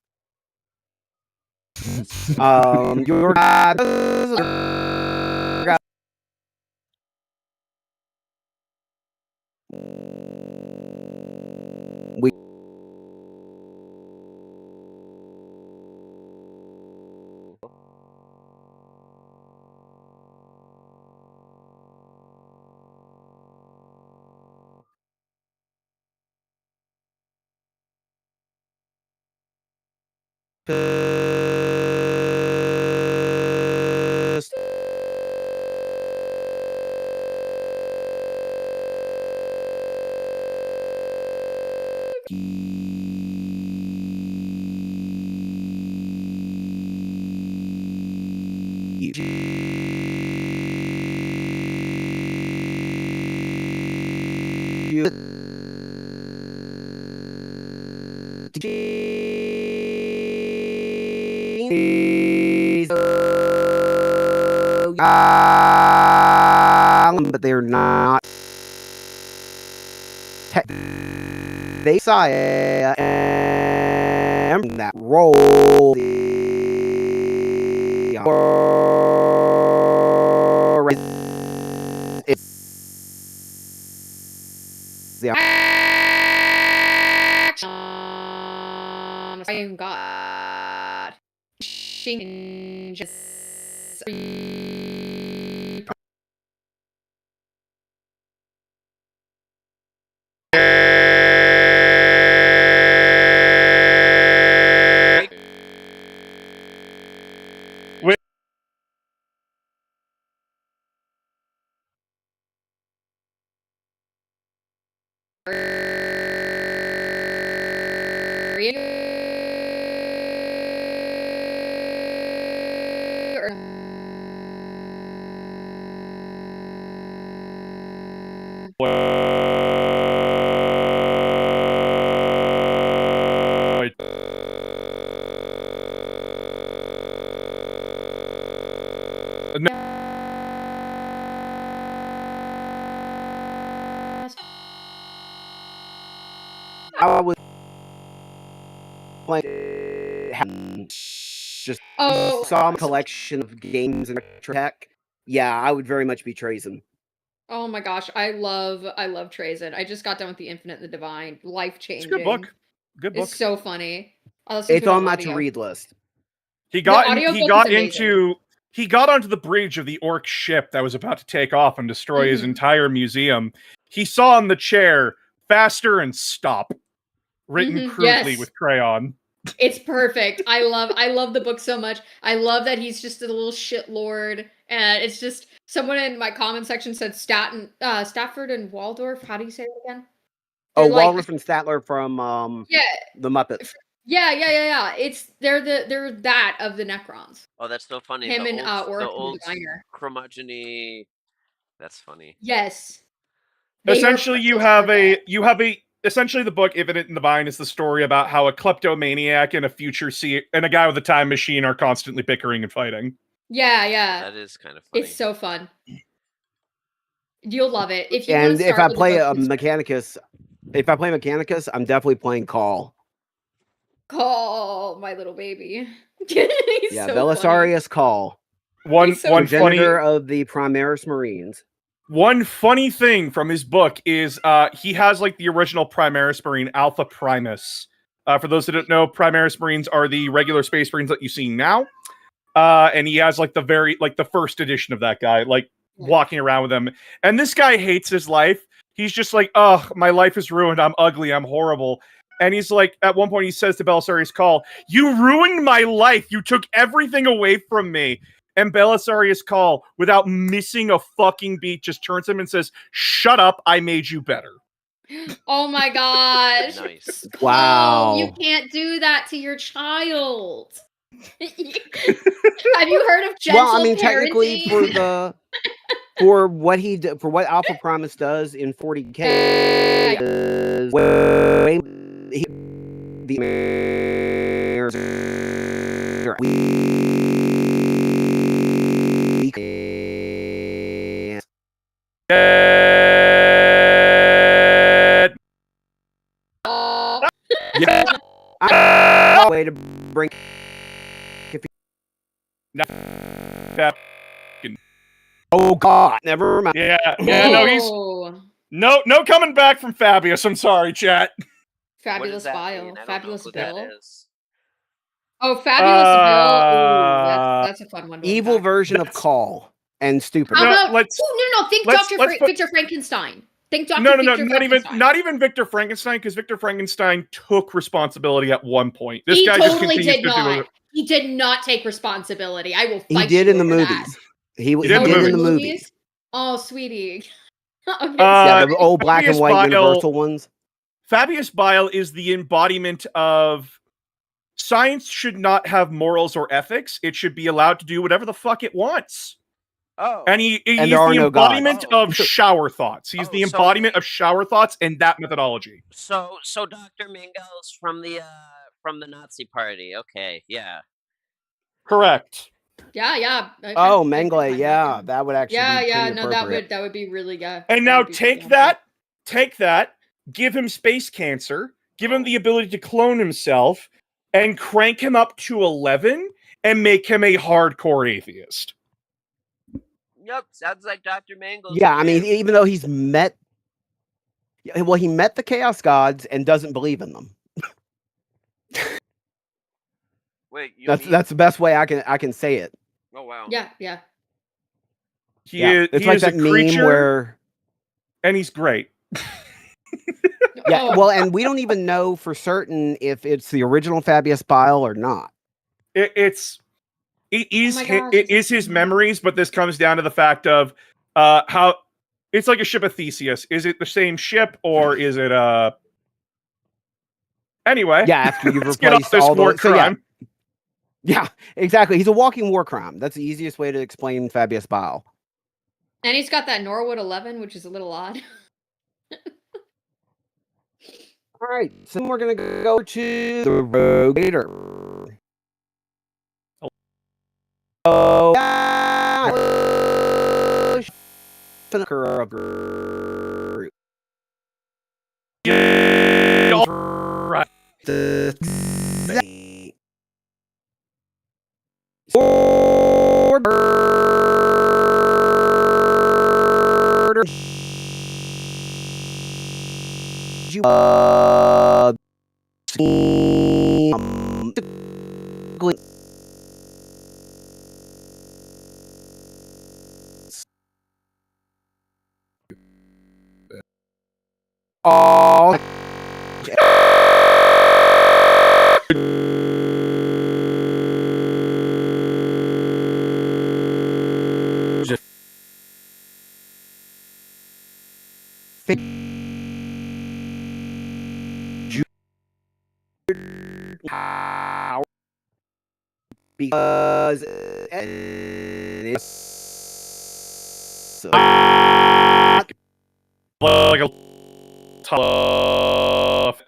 Your guy we them, but they're not. They saw and that roll. It's the I am God. I was playing just saw a collection of games and tech. Yeah, I would very much be Trazen. Oh my gosh, I love Trazen. I just got done with the Infinite and the Divine. Life changing. It's a good book. Good book. It's so funny. I'll listen It's to it on my audio. to read list. He got audiobook is into he got onto the bridge of the orc ship that was about to take off and destroy his entire museum. He saw on the chair faster and stop written crudely Yes. with crayon. It's perfect. I love the book so much. I love that he's just a little shit lord, and it's just someone in my comment section said Stafford and Waldorf. How do you say it again? Oh, They're like- Waldorf and Statler from Yeah. the Muppets. Yeah. They're that of the Necrons. Oh, that's so funny. Him the and old, Orc the and old Diviner. Chromogeny. That's funny. Yes. They are Essentially, you precious have for a essentially the book Infinite and Divine is the story about how a kleptomaniac and a guy with a time machine are constantly bickering and fighting. Yeah. That is kind of funny. It's so fun. You'll love it. If you And if I play a Mechanicus, Mechanicus, I'm definitely playing Call. Call my little baby. He's Yeah, so Belisarius Call, One so funny progenitor of the Primaris Marines. One funny thing from his book is he has like the original Primaris Marine, Alpha Primus. For those that don't know, Primaris Marines are the regular Space Marines that you see now. And he has like the first edition of that guy, like walking around with him. And this guy hates his life. He's just like, oh, my life is ruined. I'm ugly. I'm horrible. And he's like, at one point he says to Belisarius Call, you ruined my life. You took everything away from me. And Belisarius Call, without missing a fucking beat, just turns him and says, shut up, I made you better. Oh my gosh. Nice. Wow. You can't do that to your child. Have you heard of gentle Well, I mean, parenting? technically, for what he for what Alpha Primus does in 40K is way Yeah. way to bring. Oh God! Never mind. Yeah. No, he's no coming back from Fabius. I'm sorry, chat. Fabulous Bile. Bile, Fabulous Bill. Is. Oh, Fabulous Bill. Ooh, that's a fun one. To Evil unpack. version of Call and stupid. How No, about? let's- No. Think let's Victor Frankenstein. Think Dr. No, Victor Frankenstein. not even Victor Frankenstein, because Victor Frankenstein took responsibility at one point. This He guy just totally continues did to not. do it. He did not take responsibility. I will fight He did you in the over that. movies. He did in the did in movies. the movies. Oh, sweetie. Okay, Yeah, the old black and Fabius white Bile- Universal ones. Fabius Bile is the embodiment of science should not have morals or ethics. It should be allowed to do whatever the fuck it wants. Oh. And he's there the are no gods. embodiment Oh. of shower thoughts. He's the so- embodiment of shower thoughts and that methodology. So Dr. Mingel's from the Nazi party. Okay, yeah. Correct. Yeah. Oh, Mengle, yeah, that would actually Yeah, be yeah. pretty No, appropriate. that would be really good. And That now would be pretty take that, give him space cancer, give him the ability to clone himself, and crank him up to 11 and make him a hardcore atheist. Yep, sounds like Dr. Mangle's. Yeah, I mean, even though he's met, well, he met the Chaos Gods and doesn't believe in them. Wait, you That's the best way I can say it. Oh wow. Yeah. He It's like is that a meme creature, where, and he's great. yeah, Oh, well, and we don't even know for certain if it's the original Fabius Bile or not. It is my gosh, it it's is his amazing. memories, but this comes down to the fact of how it's like a ship of Theseus. Is it the same ship or is it anyway? Yeah, after you've let's get off replaced this all war the, so yeah, crime. yeah, exactly. He's a walking war crime. That's the easiest way to explain Fabius Bile. and he's got that Norwood 11, which is a little odd. All right, so we're gonna go to the Rogue Gator. Oh, Right. Oh, because it's so Like a tough.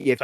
if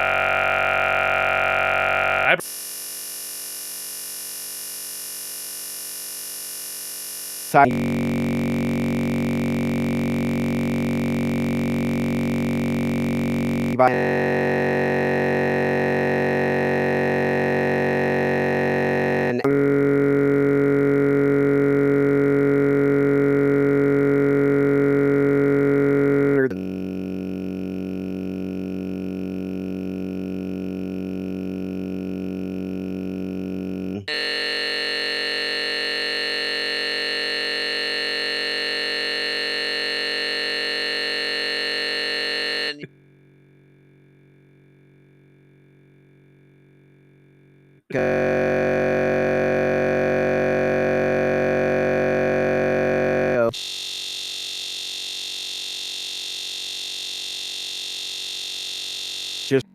just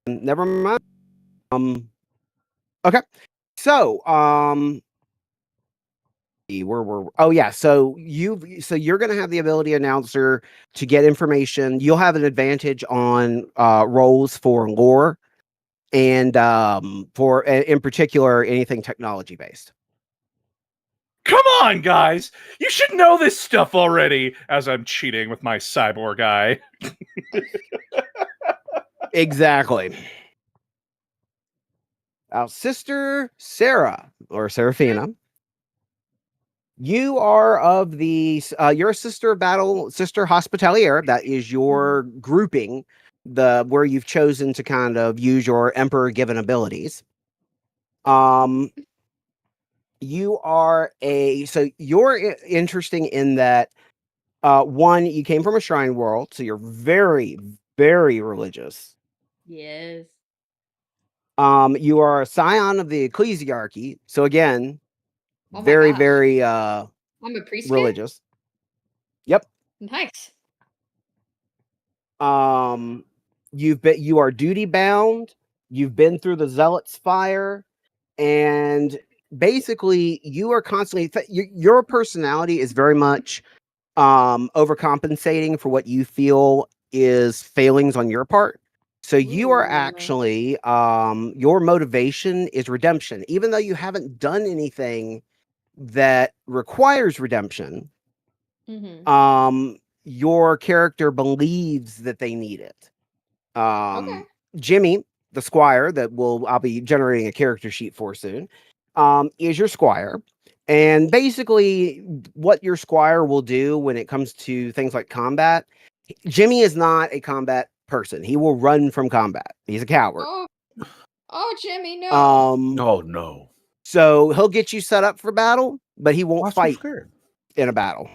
never mind. Okay. So, Oh yeah, so you're going to have the ability announcer to get information. You'll have an advantage on rolls for lore and for in particular anything technology based. Come on, guys! You should know this stuff already. As I'm cheating with my cyborg eye. Exactly. Sister Sarah or Seraphina, you are of the you're a sister of battle, sister hospitalier. That is your grouping, where you've chosen to kind of use your emperor given abilities. You are you're interesting in that one, you came from a shrine world, so you're very, very religious. Yes. You are a scion of the ecclesiarchy, so again, Oh my very, gosh. very I'm a priest kid? religious. Yep. Nice. You are duty bound. You've been through the zealot's fire, and basically, you are constantly. Your personality is very much overcompensating for what you feel is failings on your part. So you are Ooh. actually your motivation is redemption, even though you haven't done anything that requires redemption. Your character believes that they need it. Okay. Jimmy, the squire that I'll be generating a character sheet for soon, is your squire. And basically, what your squire will do when it comes to things like combat, Jimmy is not a combat person. He will run from combat. He's a coward. Oh, Jimmy, no. Oh no. So he'll get you set up for battle, but he won't Why so fight scared? in a battle.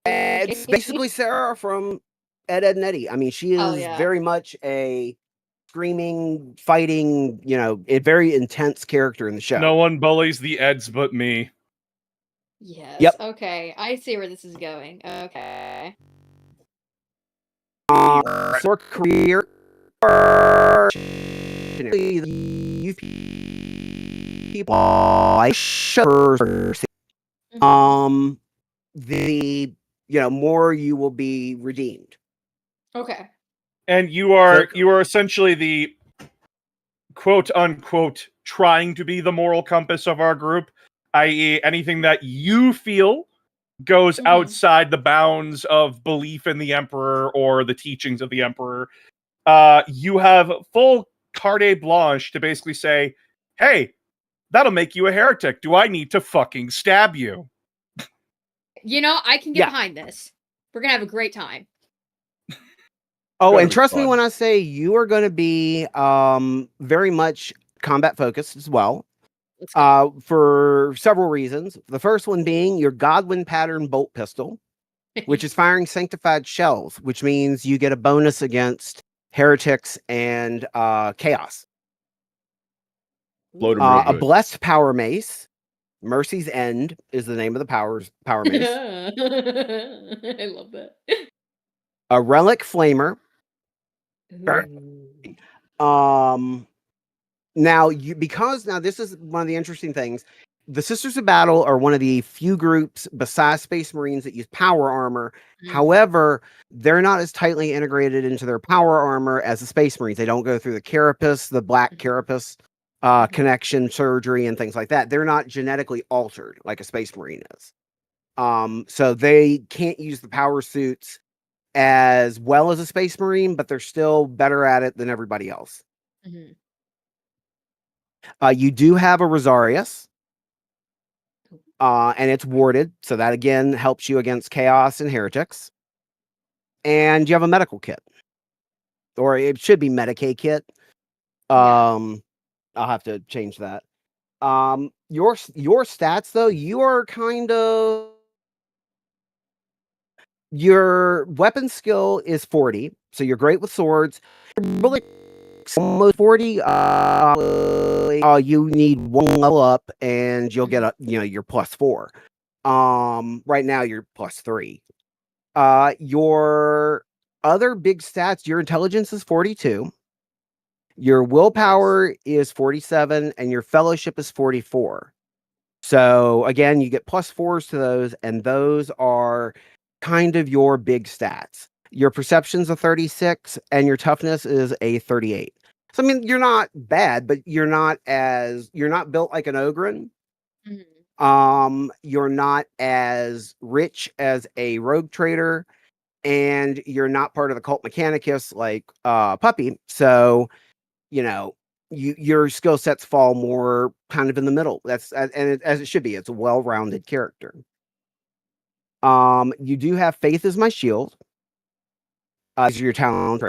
It's basically Sarah from Ed, Ed, and Eddie. I mean, she Oh, is yeah. very much a screaming, fighting, a very intense character in the show. No one bullies the Eds but me. Yes. Yep. Okay. I see where this is going. Okay. So career, you people, the more you will be redeemed. Okay. And you are essentially the quote unquote trying to be the moral compass of our group, i.e., anything that you feel goes outside the bounds of belief in the Emperor or the teachings of the Emperor. You have full carte blanche to basically say, hey, that'll make you a heretic. Do I need to fucking stab you? I can get behind this. We're gonna have a great time. Oh, and trust me when I say you are going to be very much combat focused as well. For several reasons. The first one being your Godwin pattern bolt pistol, which is firing sanctified shells, which means you get a bonus against heretics and chaos. A blessed power mace. Mercy's End is the name of the power mace. I love that. A relic flamer. Now this is one of the interesting things. The Sisters of Battle are one of the few groups besides Space Marines that use power armor. However, they're not as tightly integrated into their power armor as the Space Marines. They don't go through the carapace, the black carapace connection surgery and things like that. They're not genetically altered like a Space Marine is. So they can't use the power suits as well as a Space Marine, but they're still better at it than everybody else. You do have a Rosarius, and it's warded, so that again helps you against chaos and heretics. And you have a medical kit, or it should be Medicaid kit. I'll have to change that. Your stats though, you are kind of your weapon skill is 40, so you're great with swords. Really, almost 40. You need one level up, and you'll get your +4. Right now you're +3. Your other big stats, your intelligence is 42. Your willpower is 47 and your fellowship is 44. So again, you get +4s to those, and those are kind of your big stats. Your perception's a 36 and your toughness is a 38. So I mean, you're not bad, but you're not built like an ogre. You're not as rich as a rogue trader, and you're not part of the cult mechanicus like Puppy. So, you know, your skill sets fall more kind of in the middle. That's as it should be. It's a well-rounded character. You do have faith as my shield. These are your talent.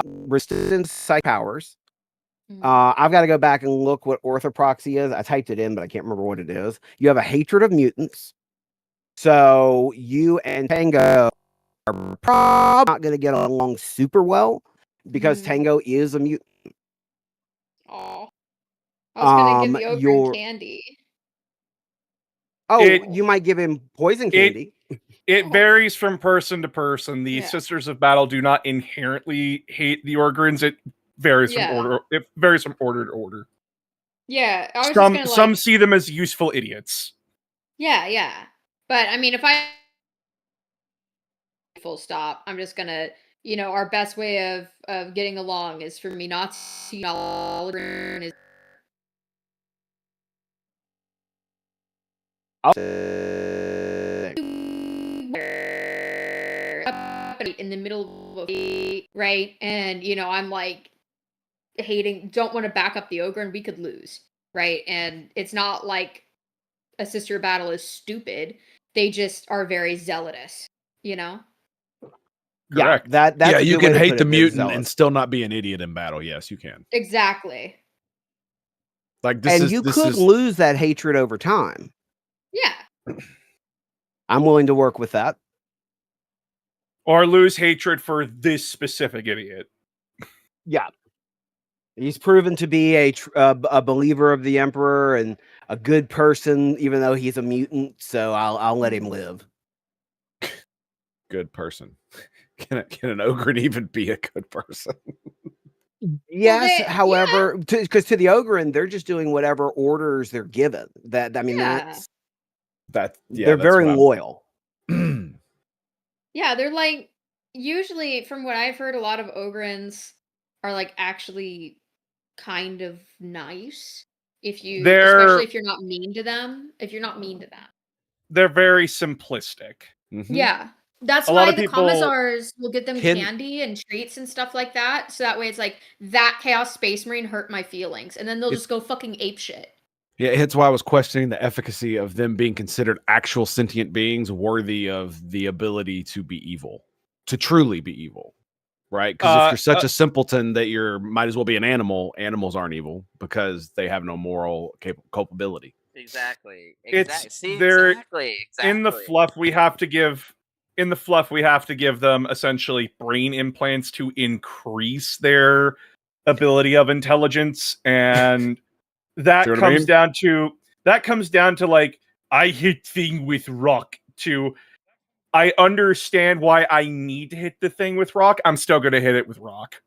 Resistance, psych powers. I've got to go back and look what orthoproxy is. I typed it in, but I can't remember what it is. You have a hatred of mutants. So you and Tango are probably not going to get along super well because Tango is a mutant. Oh, I was gonna give the ogre your candy. You might give him poison candy. It varies from person to person. The Yeah. Sisters of Battle do not inherently hate the Ogrins. It varies from order. It varies from order to order. Yeah, I was just Some gonna, some like, see them as useful idiots. yeah. But I mean, if I full stop, I'm just gonna, our best way of getting along is for me not to all is in the middle of right, and I'm like don't want to back up the ogre, and we could lose, right? And it's not like a sister battle is stupid; they just are very zealous, Correct. Yeah, that's yeah, a you good way can to hate put the it, mutant and zealous. still not be an idiot in battle. Yes, you can. Exactly. Like this And you could lose that hatred over time. Yeah. I'm willing to work with that. Or lose hatred for this specific idiot. Yeah. He's proven to be a believer of the Emperor and a good person, even though he's a mutant. So I'll let him live. Good person. Can an ogre even be a good person? Yes, however, because to the Ogren, they're just doing whatever orders they're given. They're very loyal. Yeah, they're like, usually from what I've heard, a lot of Ogrins are like actually kind of nice especially if you're not mean to them. They're very simplistic. Yeah. That's why the Commissars will get them candy and treats and stuff like that. So that way it's like, that Chaos Space Marine hurt my feelings. And then they'll just go fucking apeshit. Yeah, it's why I was questioning the efficacy of them being considered actual sentient beings worthy of the ability to be evil, to truly be evil, right? Because if you're such a simpleton that you might as well be an animal, animals aren't evil because they have no moral culpability. Exactly. Exactly. In the fluff, we have to give them essentially brain implants to increase their ability of intelligence, and that comes down to like, I hit thing with rock to I understand why I need to hit the thing with rock. I'm still going to hit it with rock.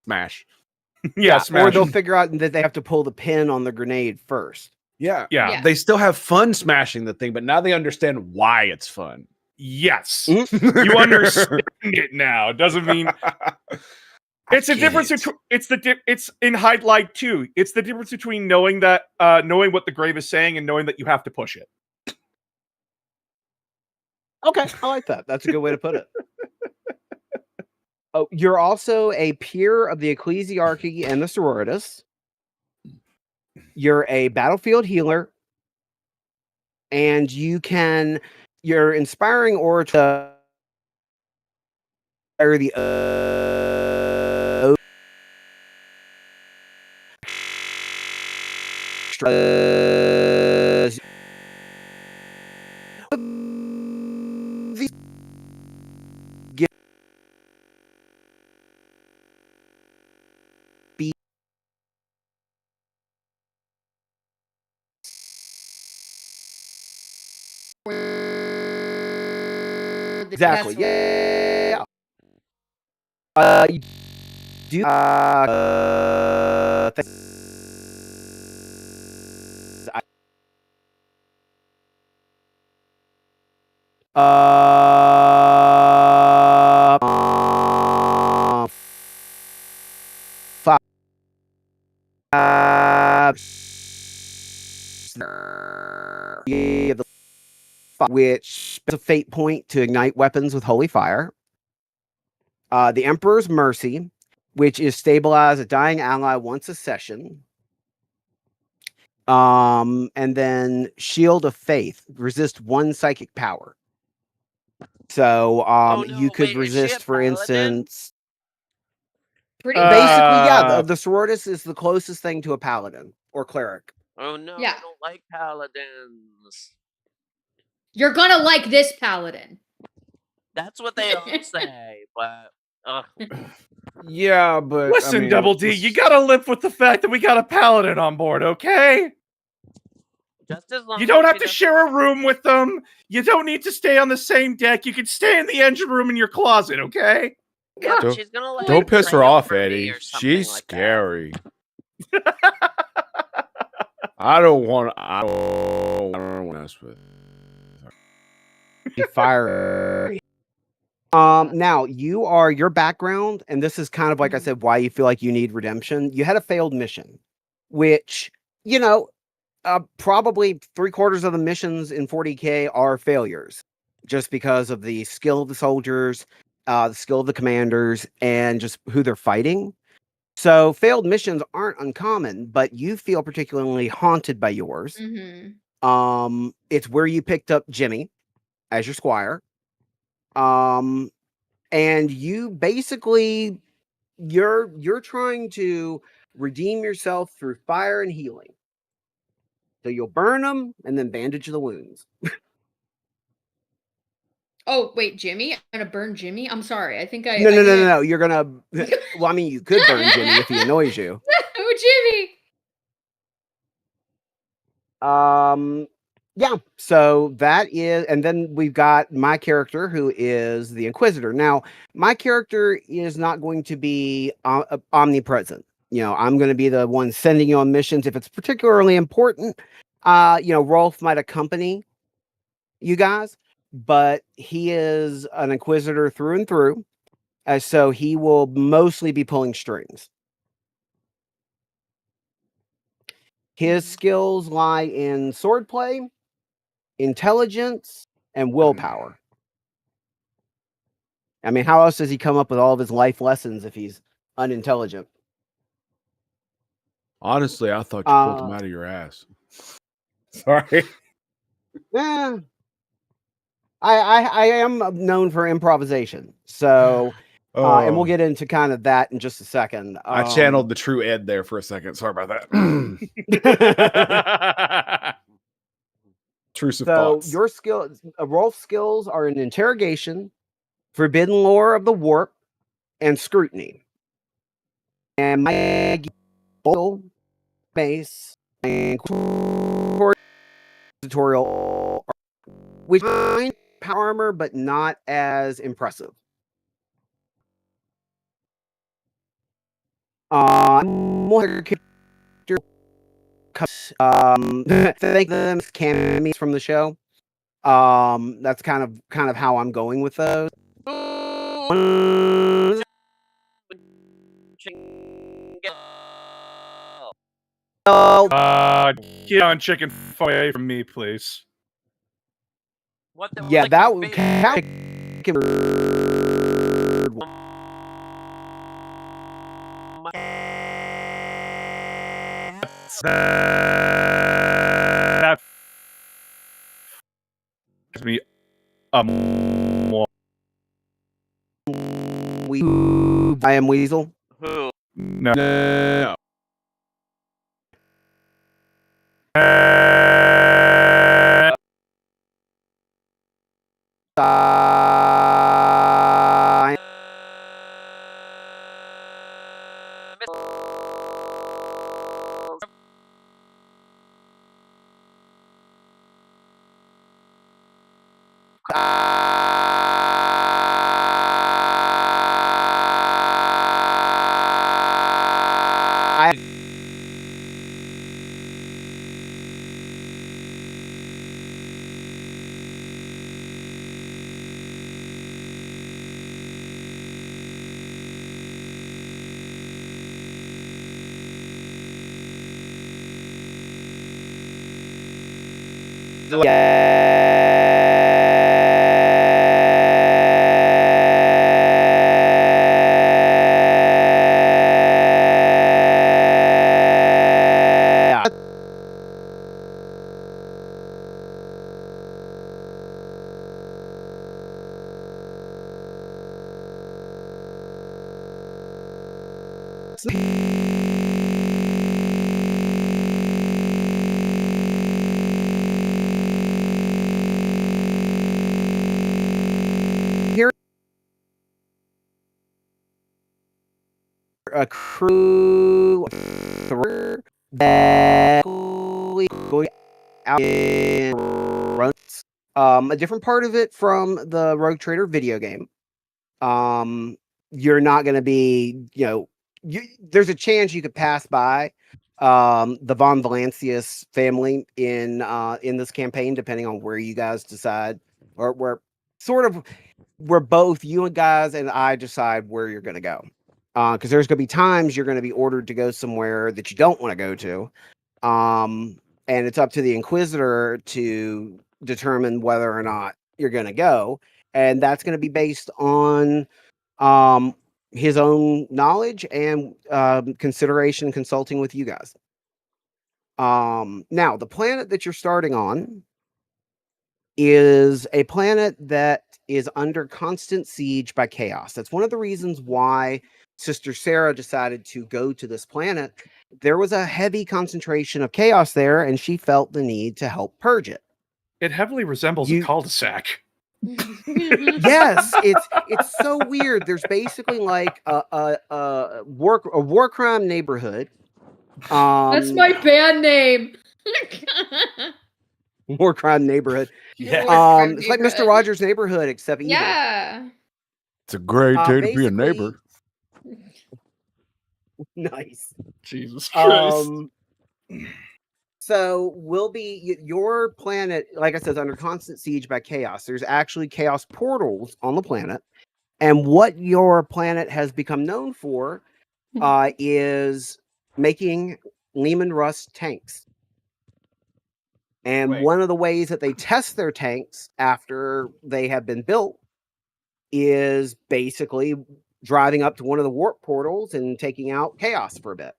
Smash. Yeah, smash. Or they'll figure out that they have to pull the pin on the grenade first. Yeah. Yeah. They still have fun smashing the thing, but now they understand why it's fun. Yes. You understand it now. Doesn't mean it's a difference between it's in highlight too. It's the difference between knowing that knowing what the grave is saying and knowing that you have to push it. Okay, I like that. That's a good way to put it. Oh, you're also a peer of the Ecclesiarchy and the Sororitas. You're a battlefield healer, and you're inspiring orator the Exactly. Yeah. Do which is a fate point to ignite weapons with holy fire. The Emperor's Mercy, which is stabilize a dying ally once a session. And then Shield of Faith, resist one psychic power. So Oh, no, you could wait, is she a resist, for paladin? instance. Pretty Basically, yeah, the Sororitas is the closest thing to a paladin or cleric. Oh no, Yeah. I don't like paladins. You're gonna like this paladin. That's what they all say, but Yeah, but Listen, I mean, Double D, you gotta live with the fact that we got a paladin on board, okay? just as long You don't as have she to doesn't- share a room with them. You don't need to stay on the same deck. You can stay in the engine room in your closet, okay? Yeah, but Don't- she's gonna like. don't piss her pray off, over me Eddie. or something She's like that. scary. I don't want to mess with Fire. Now your background, and this is kind of like I said, why you feel like you need redemption. You had a failed mission, which, probably 3/4 of the missions in 40K are failures, just because of the skill of the soldiers, the skill of the commanders, and just who they're fighting. So failed missions aren't uncommon, but you feel particularly haunted by yours. Mm-hmm. It's where you picked up Jimmy as your squire. And you basically you're trying to redeem yourself through fire and healing. So you'll burn them and then bandage the wounds. Oh wait, Jimmy? I'm gonna burn Jimmy? I'm sorry. I think I No. You're gonna. Well, I mean, you could burn Jimmy if he annoys you. Oh, Jimmy. Yeah. So that is, and then we've got my character who is the Inquisitor. Now, my character is not going to be omnipresent. I'm going to be the one sending you on missions if it's particularly important. Rolf might accompany you guys, but he is an Inquisitor through and through. So he will mostly be pulling strings. His skills lie in swordplay, intelligence, and willpower. I mean, how else does he come up with all of his life lessons if he's unintelligent? Honestly, I thought you pulled them out of your ass. Sorry. Yeah. I am known for improvisation. So, and we'll get into kind of that in just a second. I channeled the true Ed there for a second. Sorry about that. Truce of thoughts. Your Rolf's skills are in interrogation, forbidden lore of the warp, and scrutiny. And my base and tutorial, which is power armor, but not as impressive. More character, thank them cameos from the show. That's kind of how I'm going with those. Get on chicken away from me, please. What the Yeah, like that your would favorite- That gives me I am Weasel. Who? no. a crew that going out in runs. A different part of it from the Rogue Trader video game. You're not going to be, there's a chance you could pass by the Von Valancius family in this campaign, depending on where you guys decide, or where both you and guys and I decide where you're going to go. Because there's going to be times you're going to be ordered to go somewhere that you don't want to go to. And it's up to the Inquisitor to determine whether or not you're going to go. And that's going to be based on his own knowledge and consideration consulting with you guys. Now, the planet that you're starting on is a planet that is under constant siege by chaos. That's one of the reasons why Sister Sarah decided to go to this planet. There was a heavy concentration of chaos there, and she felt the need to help purge it. It heavily resembles a cul-de-sac. Yes, it's so weird. There's basically like a war crime neighborhood. That's my band name. War crime neighborhood. Yeah. It's like Mr. Rogers' Neighborhood, except evil. Yeah. It's a great day to be a neighbor. Nice. Jesus Christ. So your planet, like I said, is under constant siege by chaos. There's actually chaos portals on the planet. And what your planet has become known for is making Lehman Russ tanks. And one of the ways that they test their tanks after they have been built is basically driving up to one of the warp portals and taking out chaos for a bit.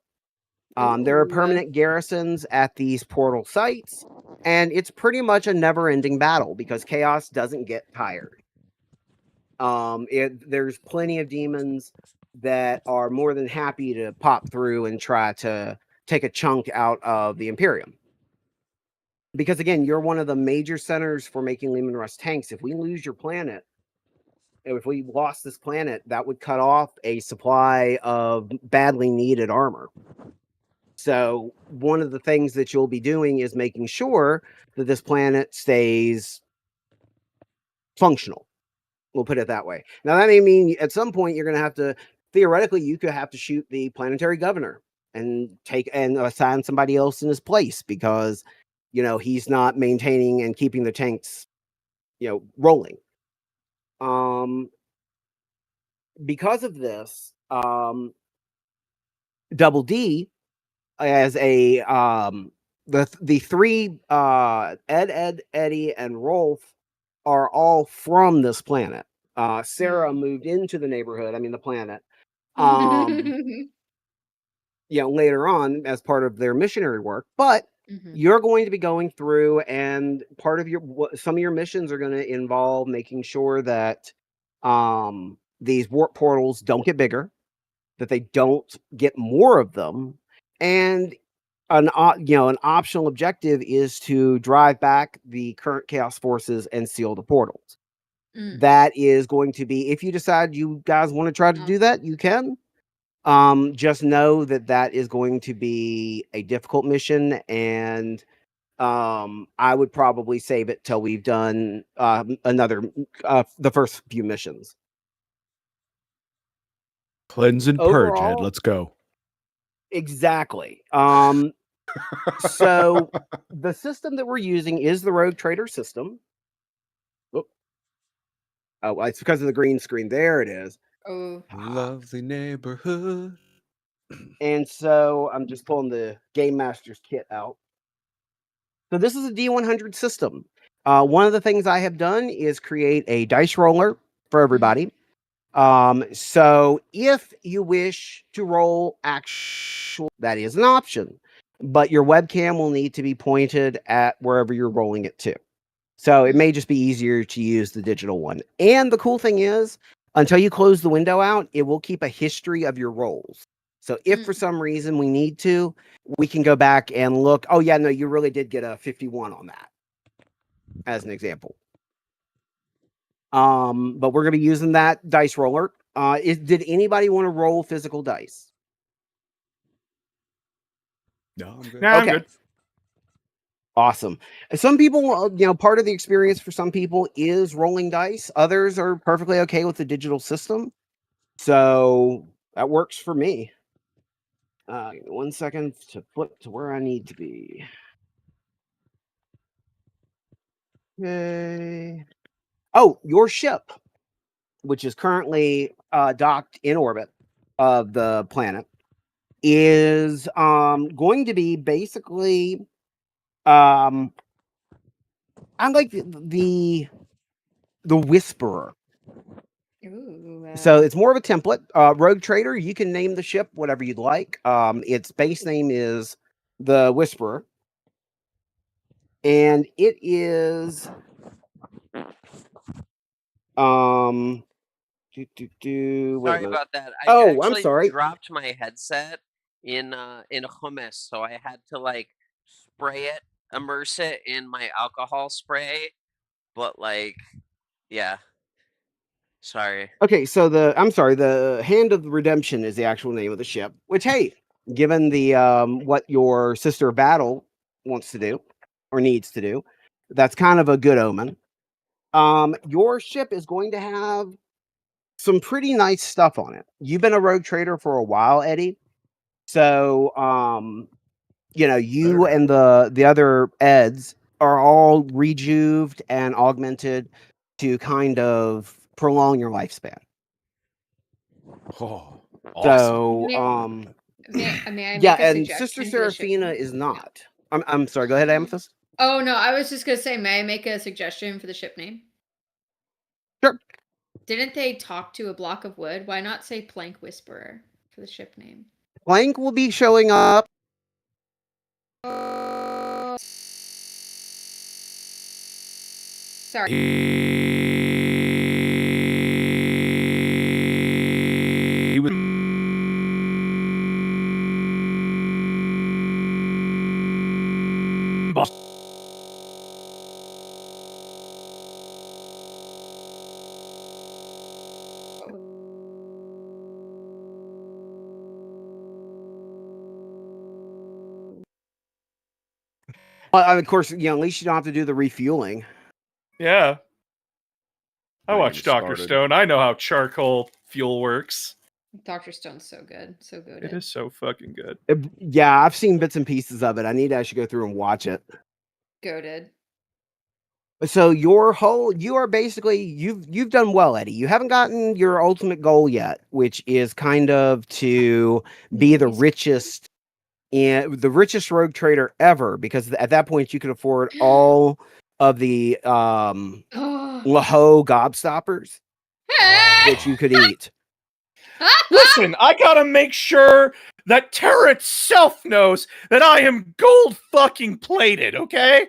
There are permanent garrisons at these portal sites, and it's pretty much a never-ending battle because chaos doesn't get tired. There's plenty of demons that are more than happy to pop through and try to take a chunk out of the Imperium. Because again, you're one of the major centers for making Lehman Russ tanks. If we lose your planet, if we lost this planet, that would cut off a supply of badly needed armor. So one of the things that you'll be doing is making sure that this planet stays functional. We'll put it that way. Now, that may mean at some point you're going to have to, theoretically, you could have to shoot the planetary governor and assign somebody else in his place because, he's not maintaining and keeping the tanks, rolling. Because of this, Double D, as a the three Ed, Eddie, and Rolf are all from this planet. Sarah moved into the neighborhood, the planet, later on as part of their missionary work, but you're going to be going through, and part of some of your missions are going to involve making sure that these warp portals don't get bigger, that they don't get more of them, and an optional objective is to drive back the current chaos forces and seal the portals. That is going to be, if you decide you guys want to try to do that, you can. Just know that is going to be a difficult mission, and I would probably save it till we've done the first few missions. Cleanse and purge, Ed. Let's go. Exactly. So the system that we're using is the Rogue Trader system. Oh, it's because of the green screen. There it is. Oh, lovely neighborhood. And so I'm just pulling the Game Master's kit out. So this is a D100 system. One of the things I have done is create a dice roller for everybody. So if you wish to roll actual, that is an option, but your webcam will need to be pointed at wherever you're rolling it to. So it may just be easier to use the digital one. And the cool thing is, until you close the window out, it will keep a history of your rolls. So if for some reason we need to, we can go back and look. Oh yeah, no, you really did get a 51 on that, as an example. But we're gonna be using that dice roller. Did anybody want to roll physical dice? No, I'm good. Nah, I'm Okay. good. Awesome. Some people, part of the experience for some people is rolling dice. Others are perfectly okay with the digital system. So that works for me. Give me 1 second to flip to where I need to be. Okay. Oh, your ship, which is currently docked in orbit of the planet, is going to be basically I like the Whisperer. Ooh, So it's more of a template. Rogue Trader, you can name the ship whatever you'd like. Its base name is the Whisperer. And it is Sorry wait a minute. about that. I Oh, I'm actually sorry. dropped my headset in hummus, so I had to like spray it, immerse it in my alcohol spray. But like, yeah. Sorry. Okay, so I'm sorry, the Hand of Redemption is the actual name of the ship, which hey, given the what your Sister of Battle wants to do or needs to do, that's kind of a good omen. Your ship is going to have some pretty nice stuff on it. You've been a rogue trader for a while, Eddie. So you and the other Eds are all rejuved and augmented to kind of prolong your lifespan. Oh, So, may I make yeah, a and suggestion Sister for the ship Seraphina name? is not. I'm sorry. Go ahead, Amethyst. Oh no, I was just gonna say, may I make a suggestion for the ship name? Sure. Didn't they talk to a block of wood? Why not say Plank Whisperer for the ship name? Plank will be showing up. Sorry. he was. Of course, at least you don't have to do the refueling. Yeah. I Not watched even Dr. started. Stone. I know how charcoal fuel works. Dr. Stone's so good. So good. It is so fucking good. Yeah, I've seen bits and pieces of it. I need to actually go through and watch it. Goated. So you are basically you've done well, Eddie. You haven't gotten your ultimate goal yet, which is kind of to be the richest rogue trader ever, because at that point you could afford all of the Laho gobstoppers that you could eat. Listen, I gotta make sure that Terra itself knows that I am gold fucking plated, okay?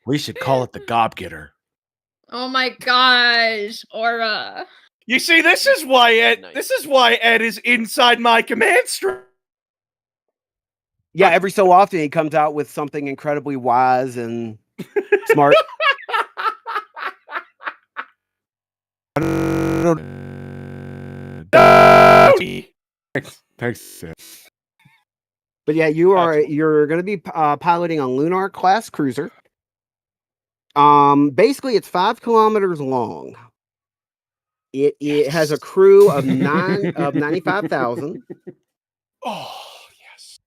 We should call it the Gobgetter. Oh my gosh, Aura. You see, this is why Ed. Nice. This is why Ed is inside my command stream. Yeah, every so often he comes out with something incredibly wise and smart. Thanks. But yeah, you're going to be piloting a Lunar class cruiser. Basically, it's 5 kilometers long. It has a crew of 95,000. Oh yes.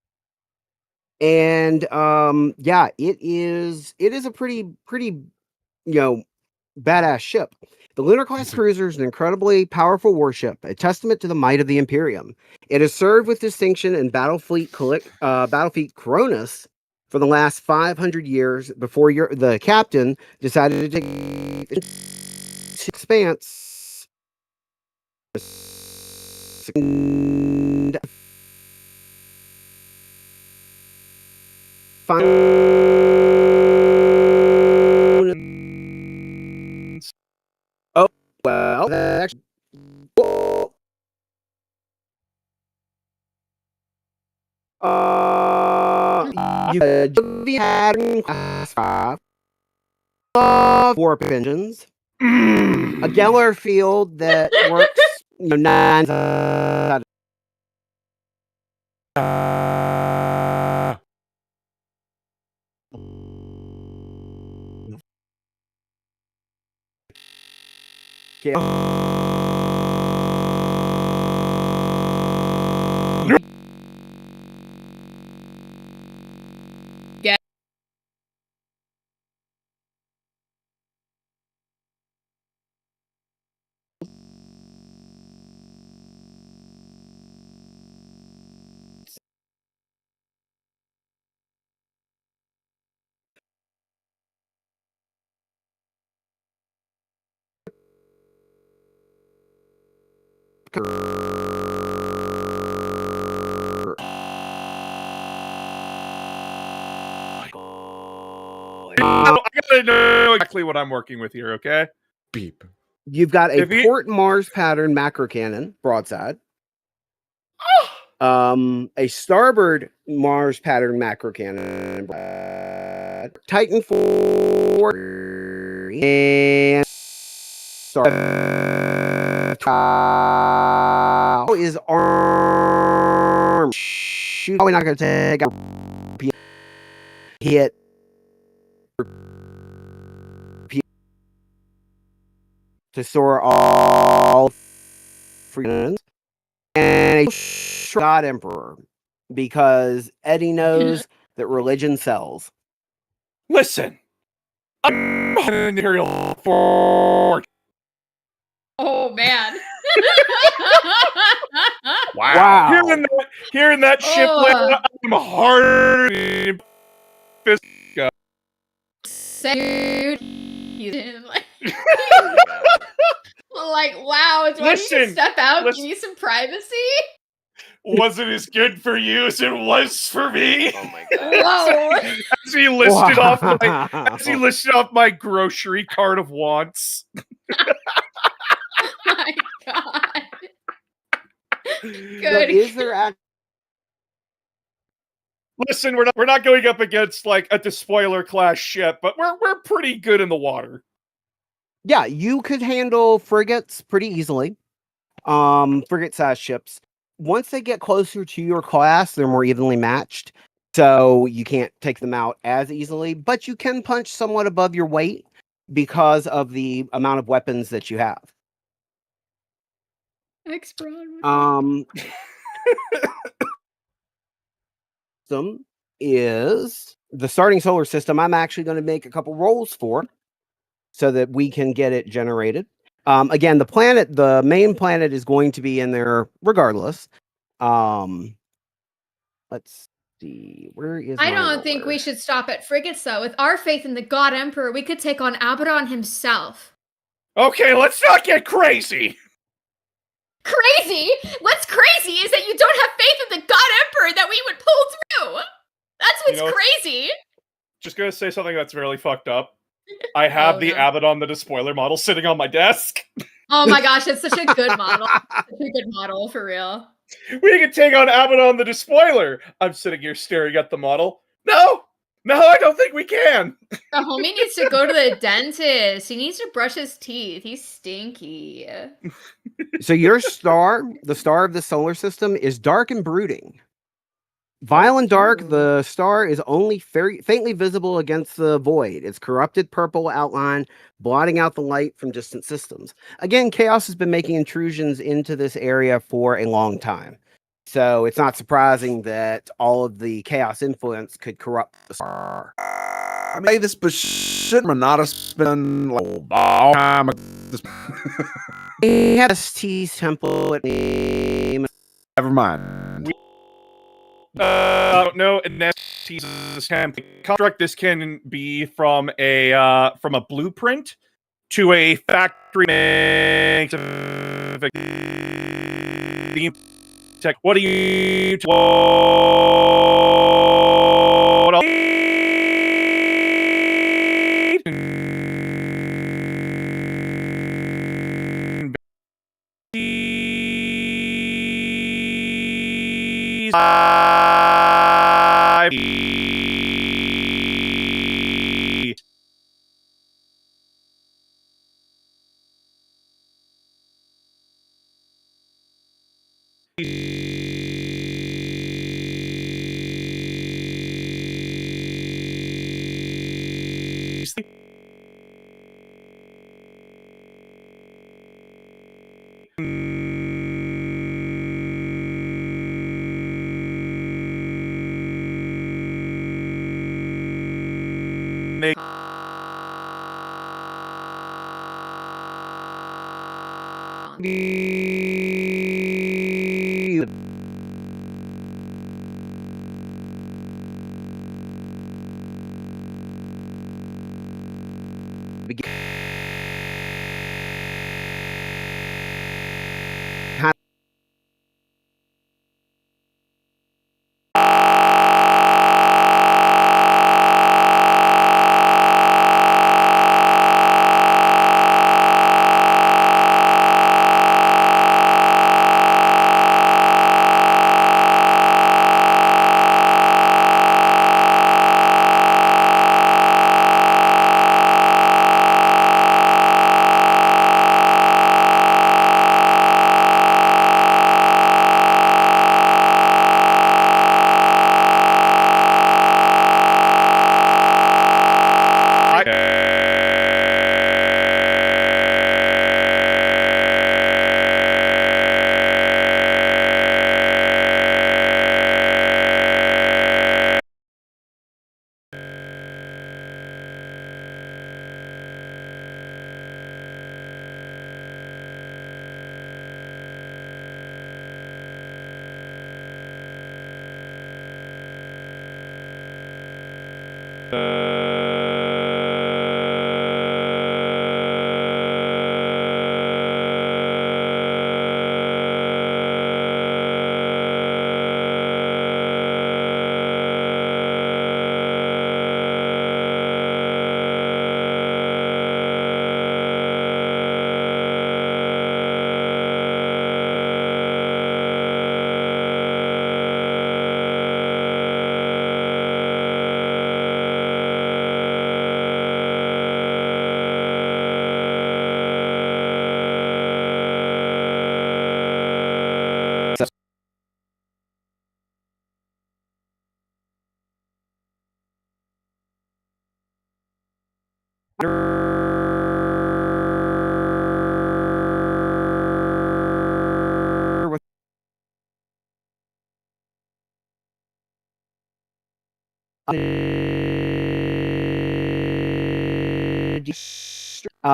And yeah, it is a pretty badass ship. The Lunar class cruiser is an incredibly powerful warship, a testament to the might of the Imperium. It has served with distinction in Battlefleet Cronus for the last 500 years before the captain decided to take expanse. Oh, well, actually, you had class 5 warp engines, a Geller field that works 9 out I gotta know exactly what I'm working with here, okay? Beep. You've got a If he- port Mars pattern macro cannon broadside. A starboard Mars pattern macro cannon, Titan 4, and is armed. Shoot, probably not going to take a hit. To store all freedoms and a God Emperor, because Eddie knows that religion sells. Listen, I'm Imperial for. Oh man. Wow. Hearing that ship land, I'm hard. Dude, you didn't like. Like, wow, do I need to step out? Give me some privacy? Wasn't as good for you as it was for me. Oh my god. Whoa. As he listed off my grocery cart of wants. My god. But Good. is there Listen, we're not going up against like a despoiler class ship, but we're pretty good in the water. Yeah, you could handle frigates pretty easily. Frigate-sized ships. Once they get closer to your class, they're more evenly matched, so you can't take them out as easily, but you can punch somewhat above your weight because of the amount of weapons that you have. System is the starting solar system. I'm actually going to make a couple rolls for so that we can get it generated. Again, the main planet is going to be in there regardless. Let's see. Where is I don't think we should stop at frigates, though. With our faith in the God Emperor, we could take on Abaddon himself. Okay, let's not get crazy. Crazy? What's crazy is that you don't have faith in the God Emperor that we would pull through. That's what's crazy. Just gonna say something that's really fucked up. I have the Abaddon the Despoiler model sitting on my desk. Oh my gosh, it's such a good model. Such a good model, for real. We can take on Abaddon the Despoiler. I'm sitting here staring at the model. No, I don't think we can. The homie needs to go to the dentist. He needs to brush his teeth. He's stinky. So your star, the star of the solar system, is dark and brooding. Vile and dark, the star is only faintly visible against the void. Its corrupted purple outline blotting out the light from distant systems. Again, Chaos has been making intrusions into this area for a long time. So it's not surprising that all of the Chaos influence could corrupt the star. I made this, but shouldn't not have spent like all time. We have ST's template name. Never mind. I don't know. this construct. This can be from a blueprint to a factory. What do you? What else?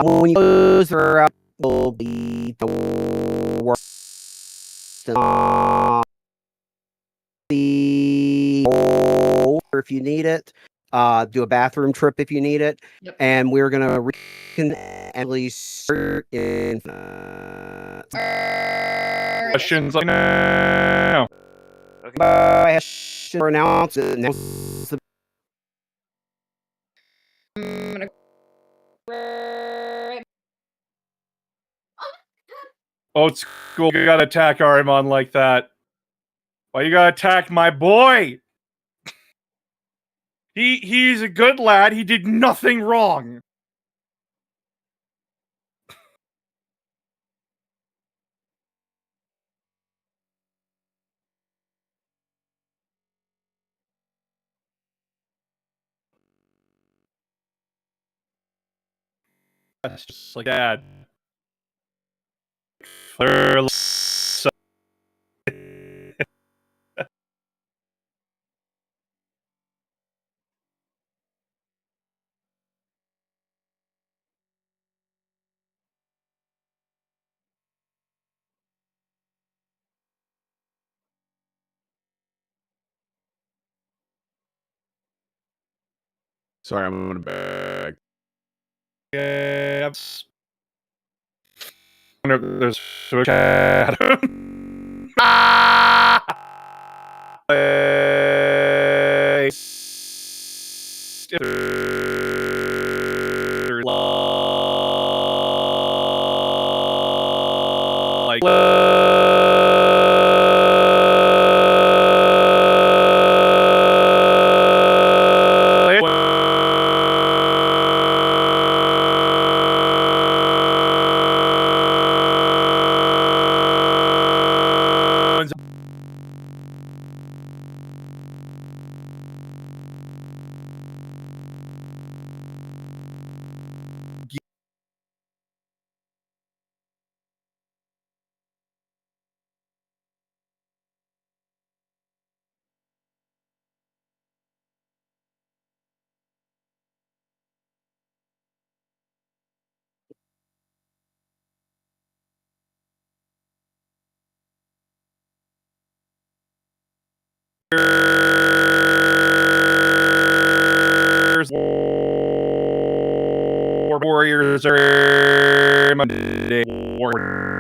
When you close her up, will be the worst. If you need it, do a bathroom trip if you need it, Yep. and we're gonna at least in Questions like now. I should announce it. I'm gonna... Old school, you gotta attack Arimon like that. Why you gotta attack my boy? He's a good lad. He did nothing wrong. That's just like dad. Sorry, I'm gonna back. Yeah. There's a cat. Like warriors are Monday. One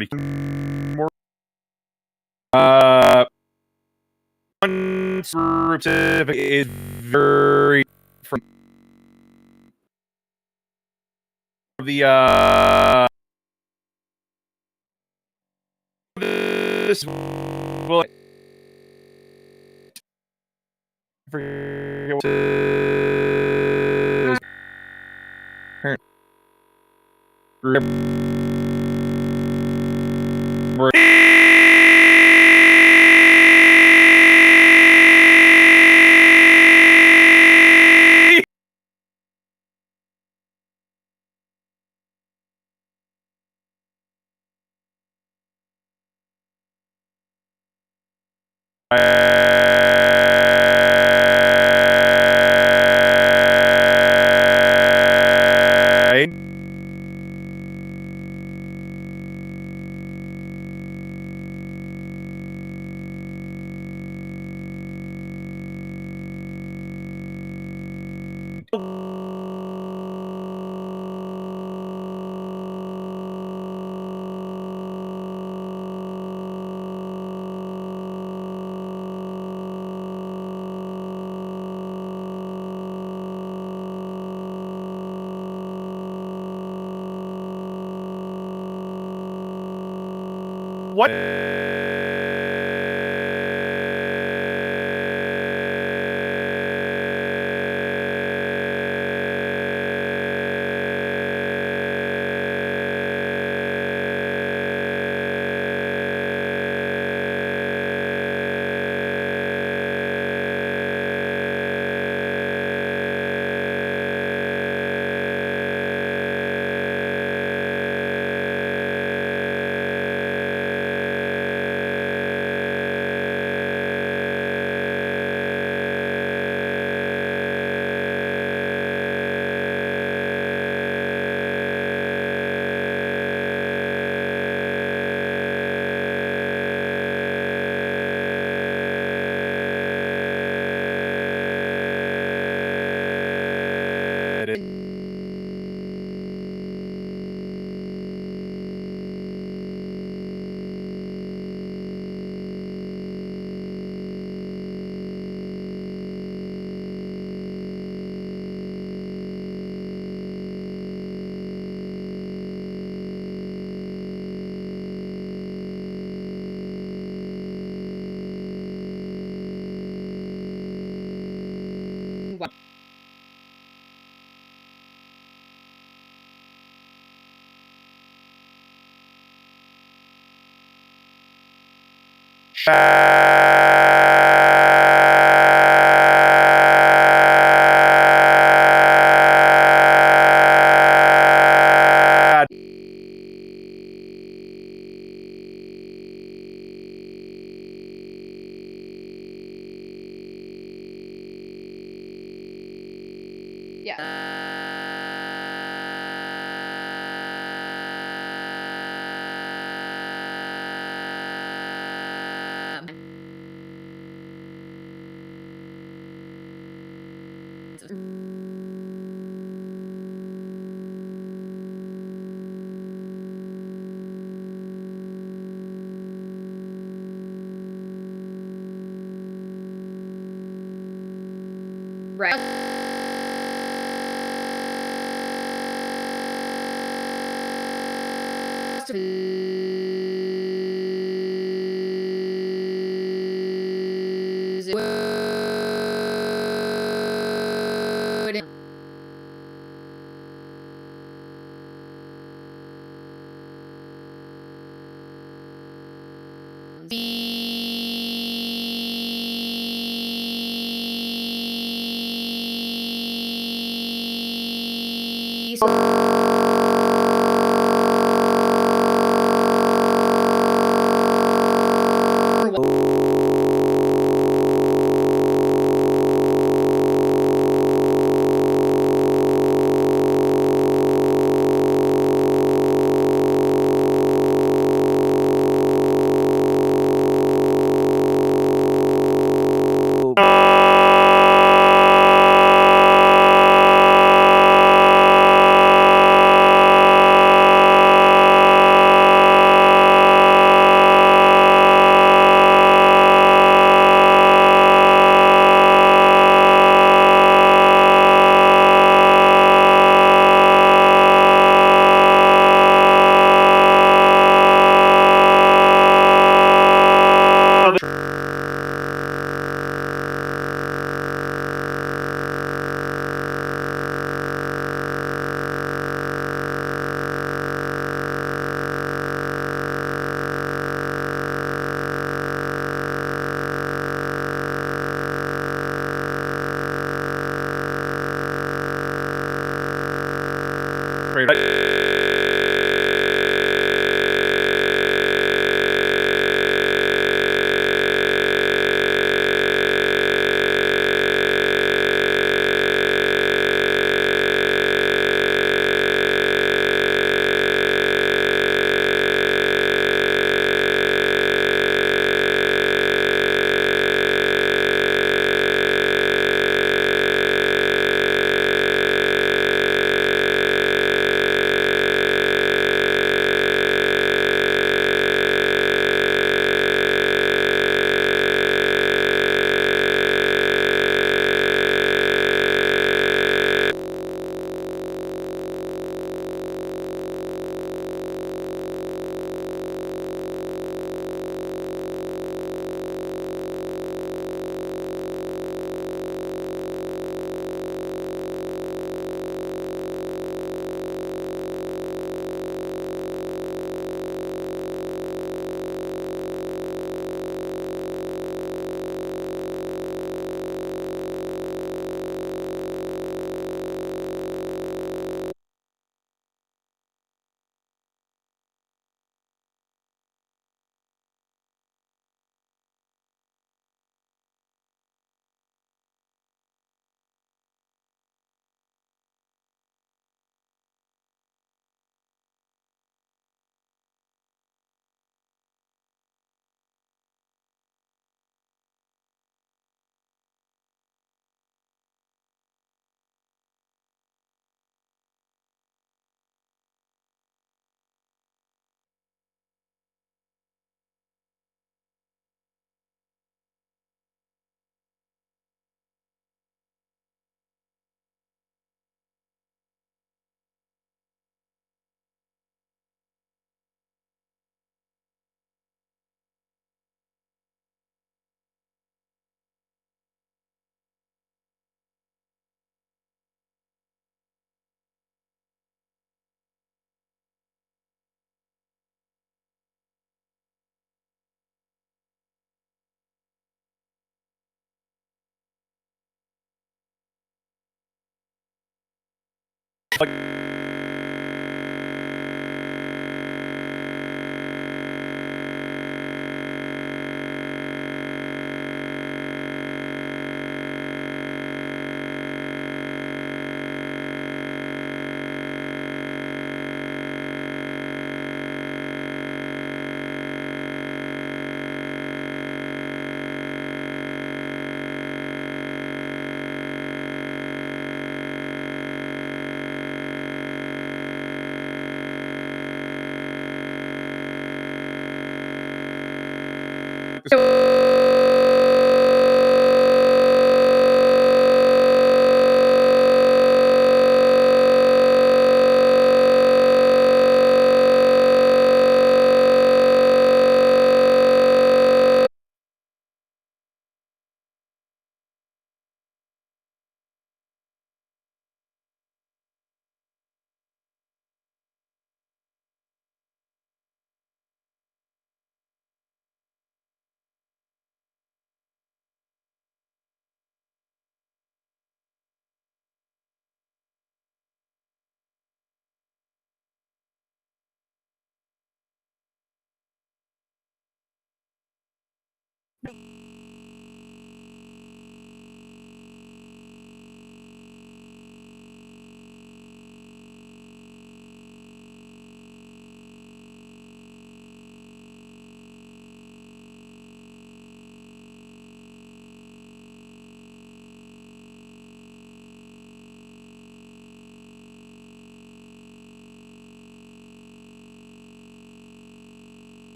group is very from the this will what?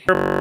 So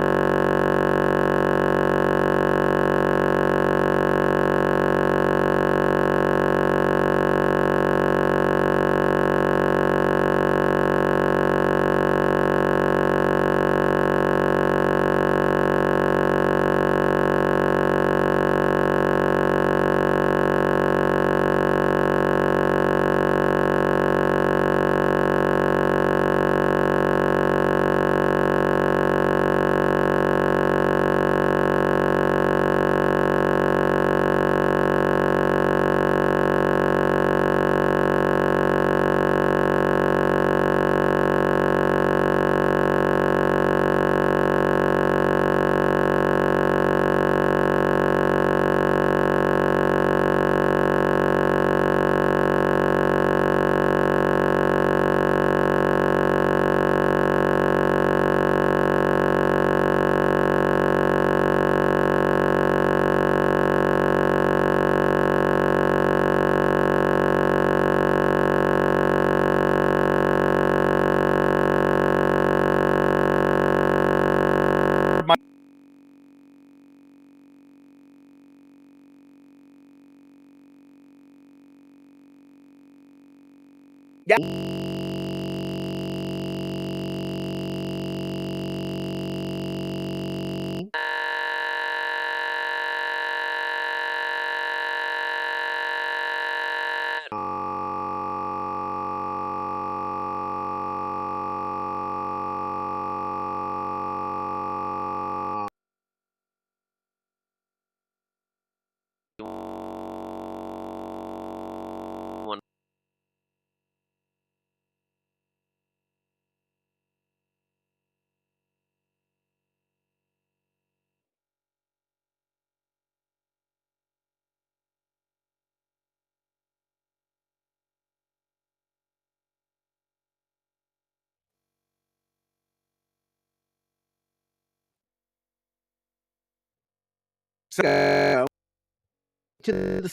to the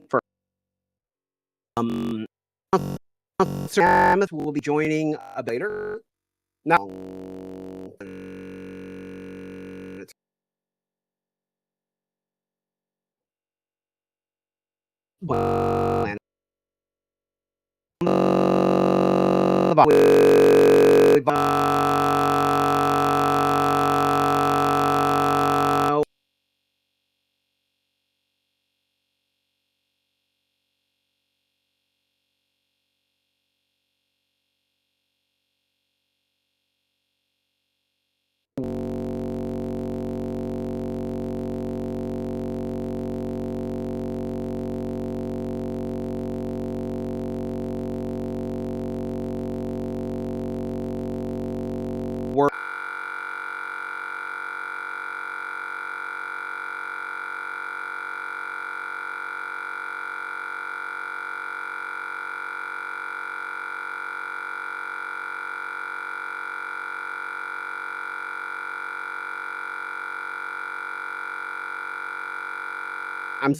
for Mammoth will be joining a later. Now, well, I'm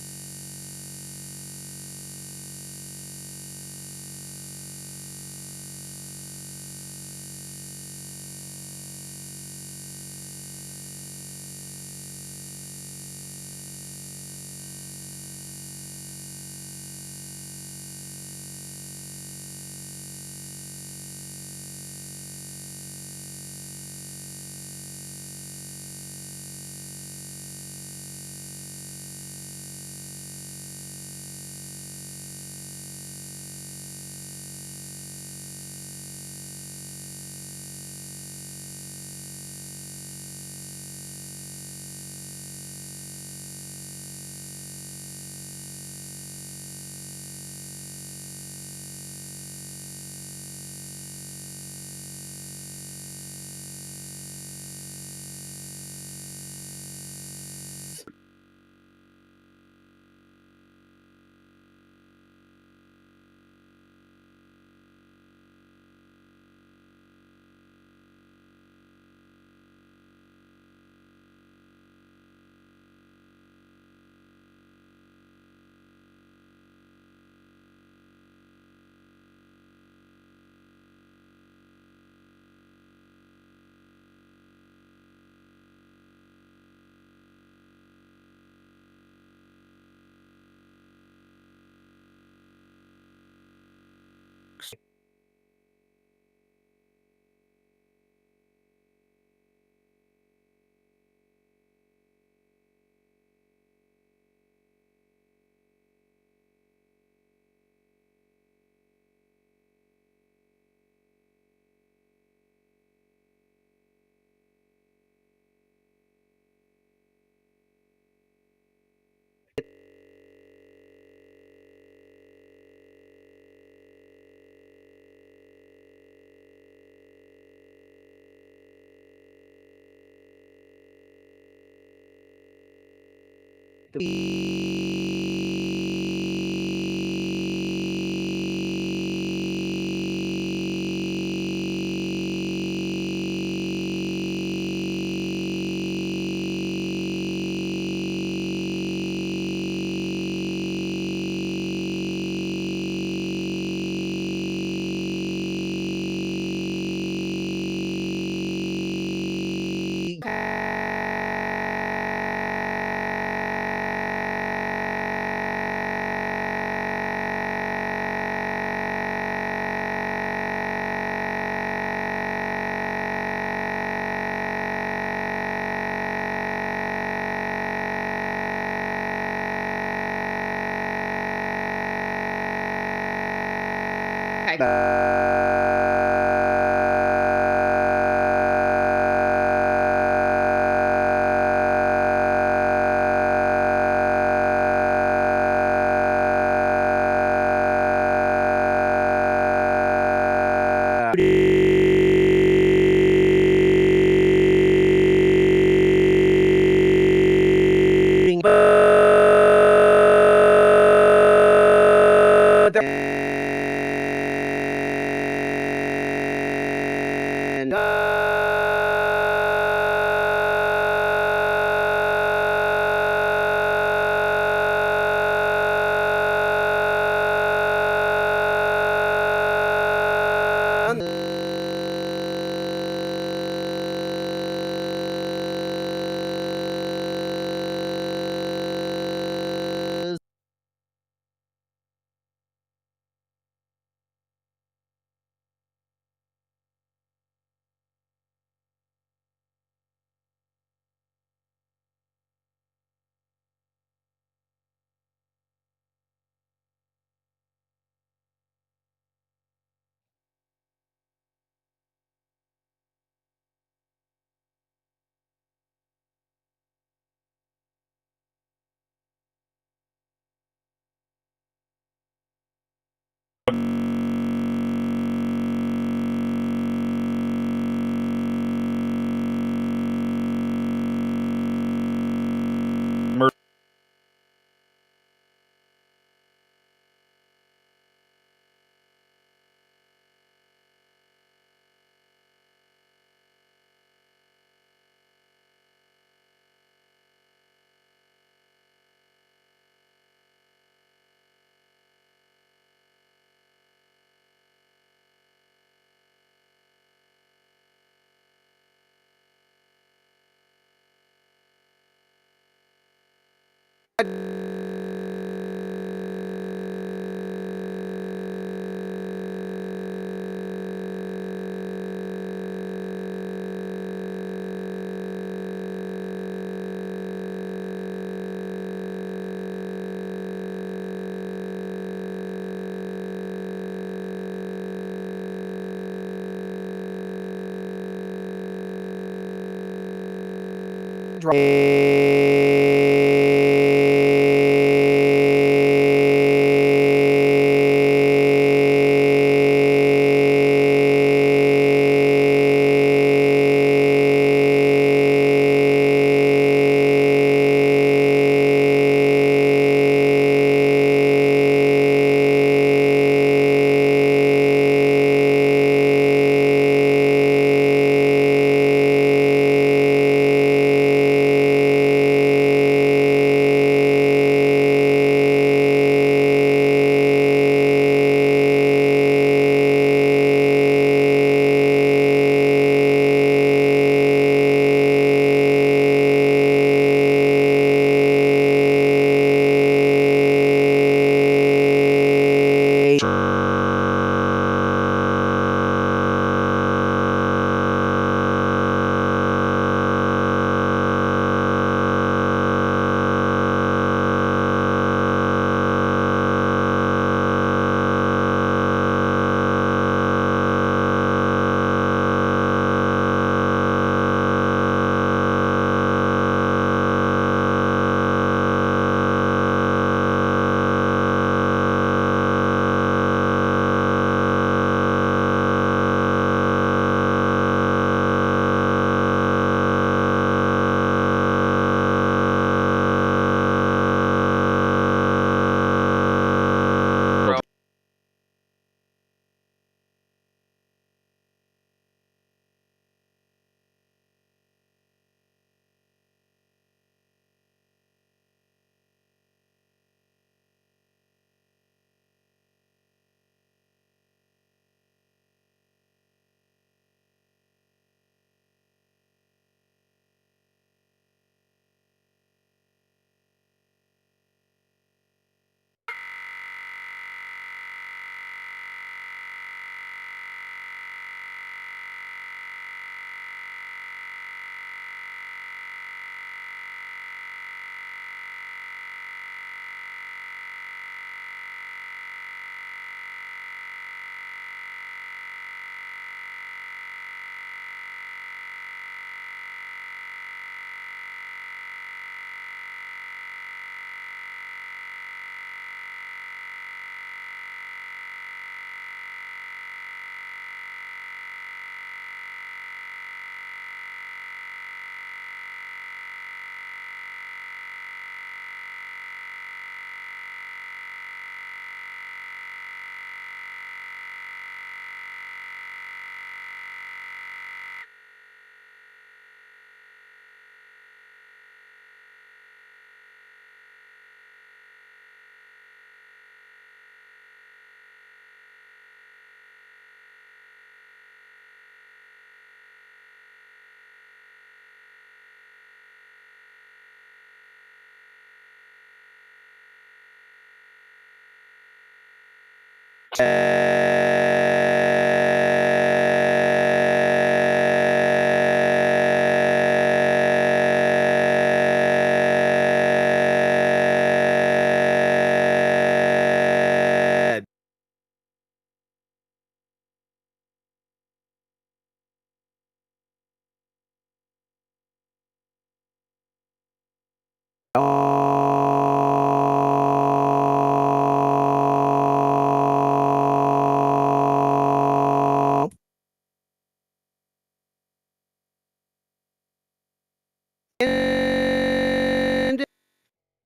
And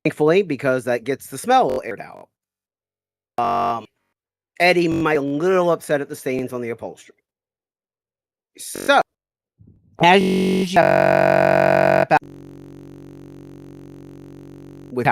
thankfully, because that gets the smell aired out. Eddie might be a little upset at the stains on the upholstery. So, as you with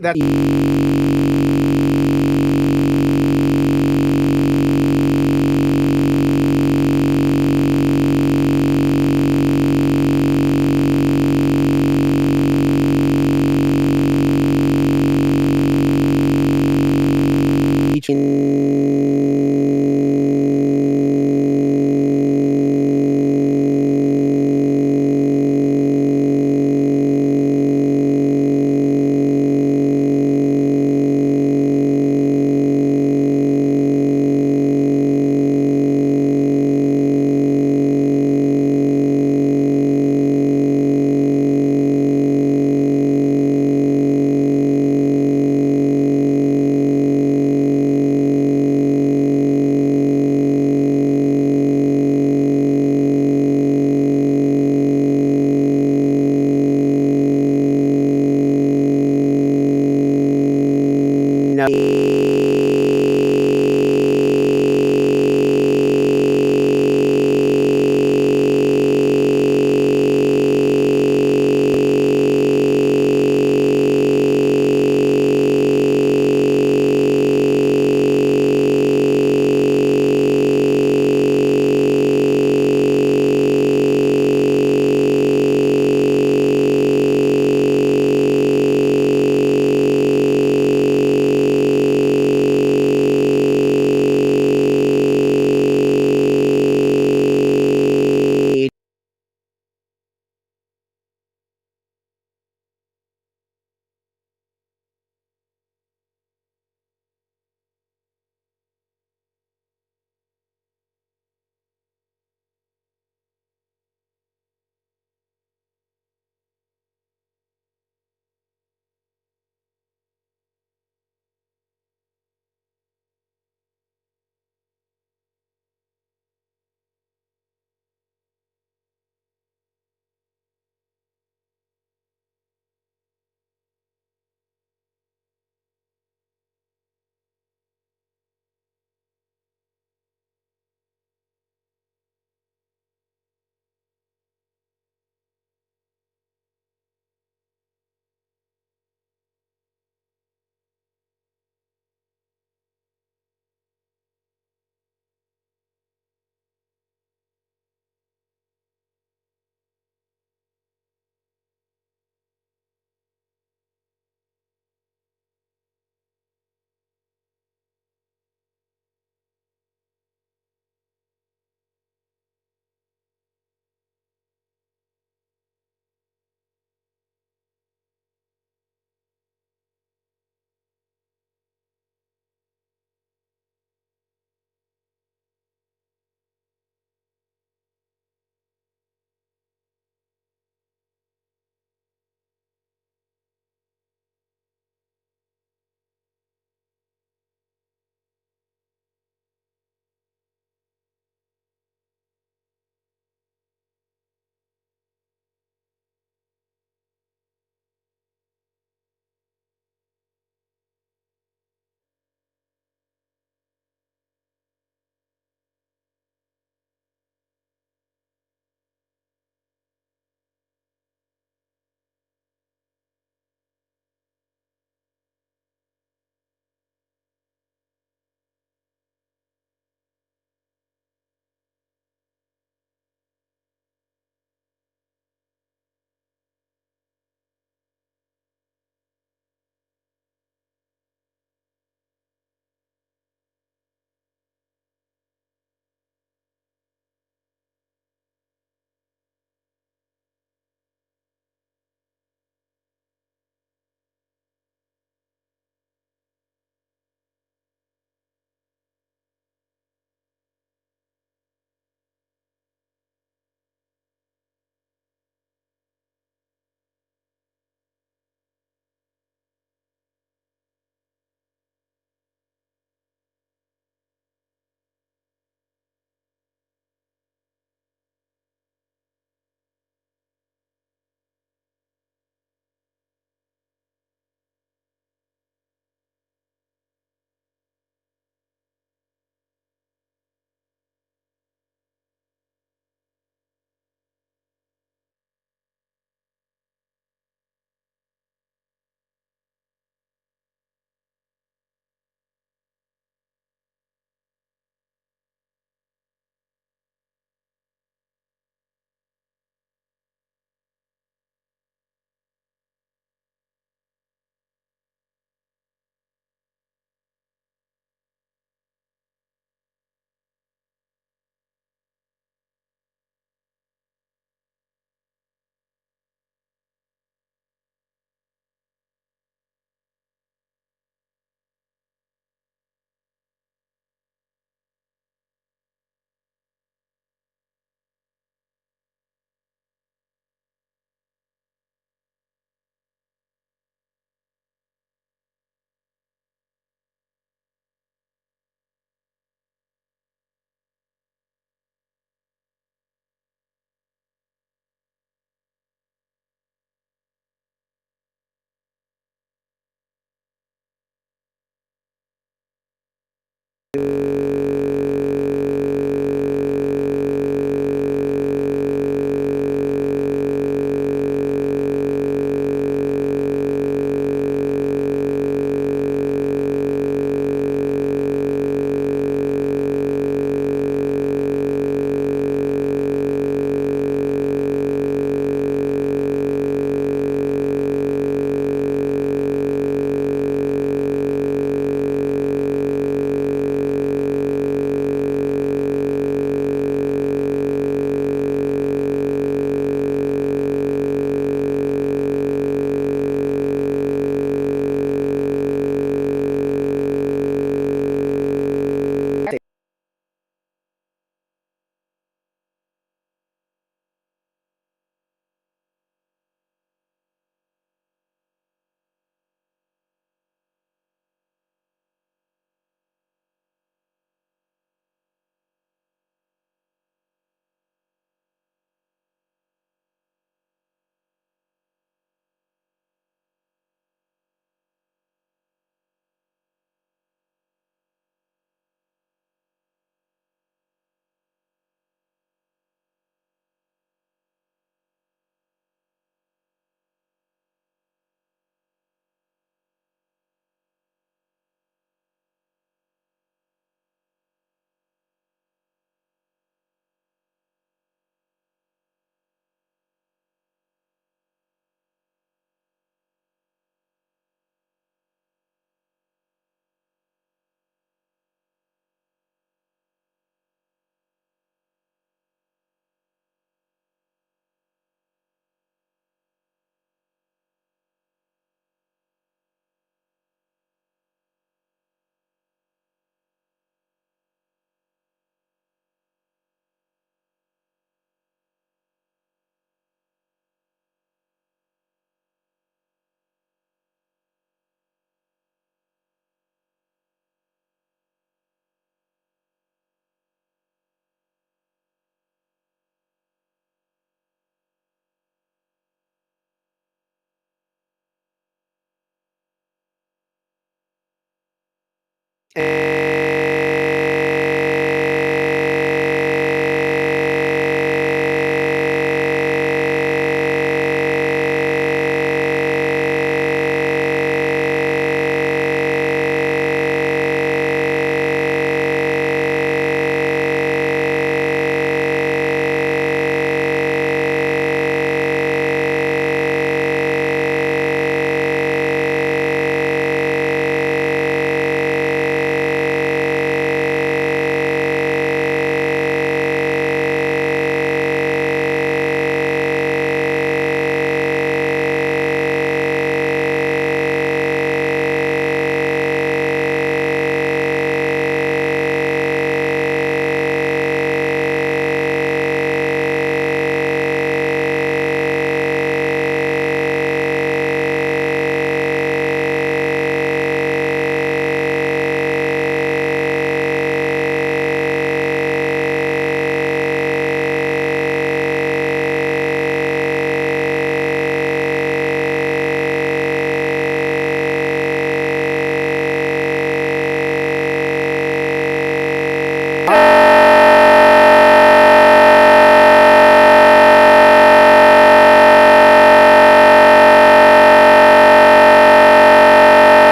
That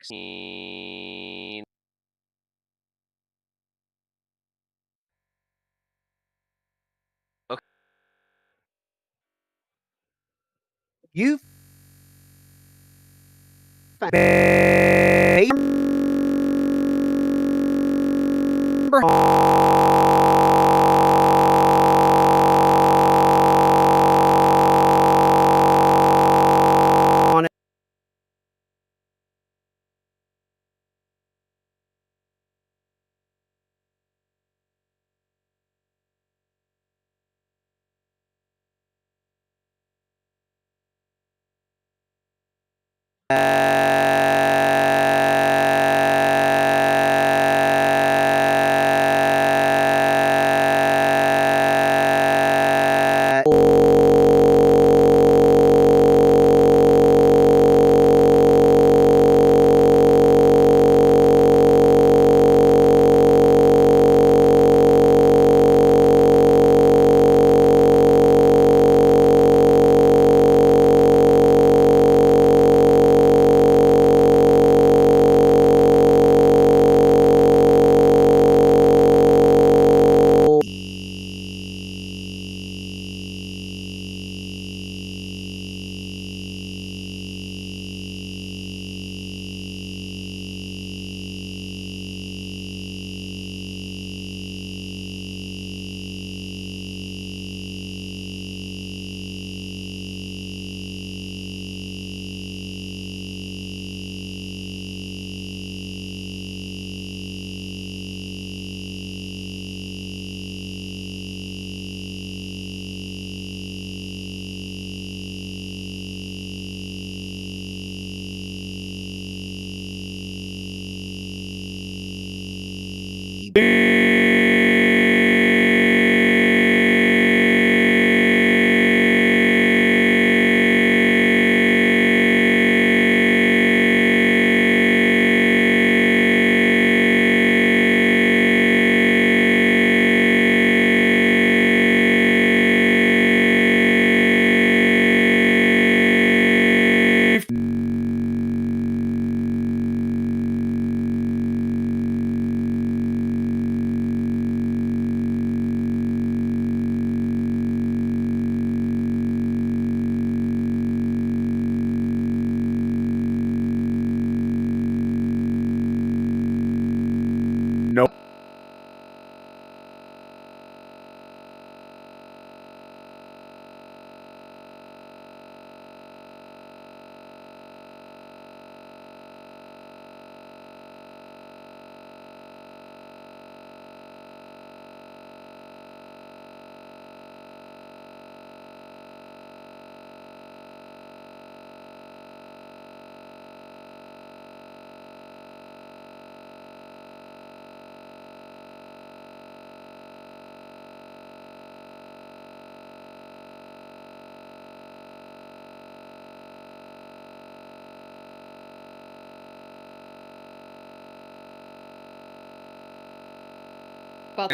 Scene. Okay. You on it. Nope. But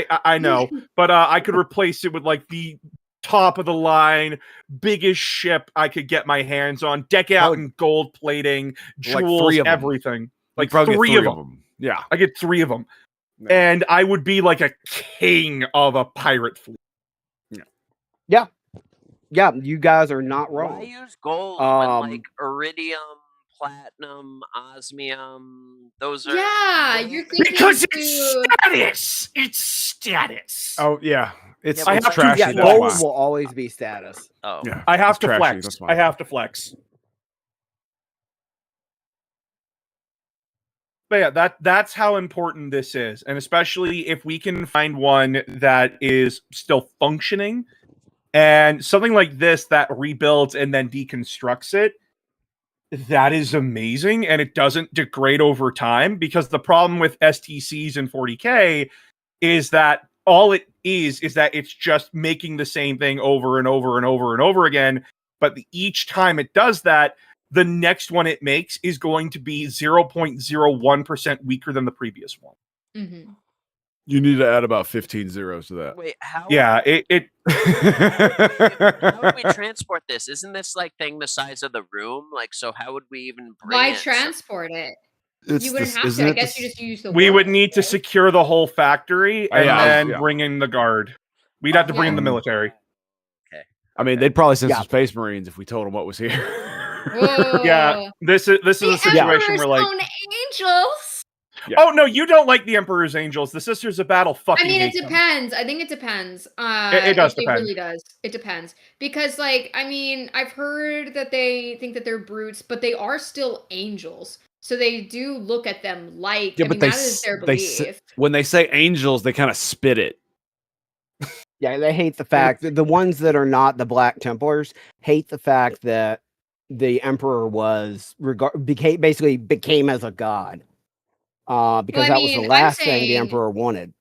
I know, but I could replace it with like the top of the line, biggest ship I could get my hands on, deck out in gold plating, Like jewels, 3 of 'em. everything. Like probably get 3 of them. 'em. Yeah. I get 3 of them. And I would be like a king of a pirate fleet. Yeah, you guys are not Why wrong. use gold when like iridium, platinum, osmium, those are Yeah, rare? you're thinking Because to- it's status. It's status. Oh yeah, it's, Yeah, I it's have to- trashy. Yeah, that's gold why. will always be status. Oh, Yeah, I have it's to trashy, flex. that's why. I have to flex. But yeah, that's how important this is, and especially if we can find one that is still functioning, and something like this that rebuilds and then deconstructs it. That is amazing, and it doesn't degrade over time, because the problem with STCs and 40K is that all it is that it's just making the same thing over and over and over and over again. But each time it does that, the next one it makes is going to be 0.01% weaker than the previous one. Mhm. You need to add about 15 zeros to that. wait, how? Yeah, How would we transport this? Isn't this like thing the size of the room? Like, so how would we even bring Why it? transport it? It's You wouldn't this- have isn't to. I it guess this- you just use the. we would world, need to right? secure the whole factory and yeah, then yeah. bring in the guard. We'd have to bring in the Yeah. military. I mean, they'd probably send Yeah. some Space Marines if we told them what was here. Whoa. Yeah, this is The a situation Emperor's where like, own angels. Yeah. oh no, you don't like the Emperor's Angels. The Sisters of Battle fucking I mean, it hate them. depends. I think it depends. It does depend. It really does. It depends because, like, I mean, I've heard that they think that they're brutes, but they are still angels. So they do look at them like. Yeah, I but mean, they that is their they belief. when they say angels, they kind of spit it. Yeah, they hate the fact that the ones that are not the Black Templars hate the fact that the Emperor was basically became as a god. Because I that was the mean, I'm last thing the saying- Emperor wanted.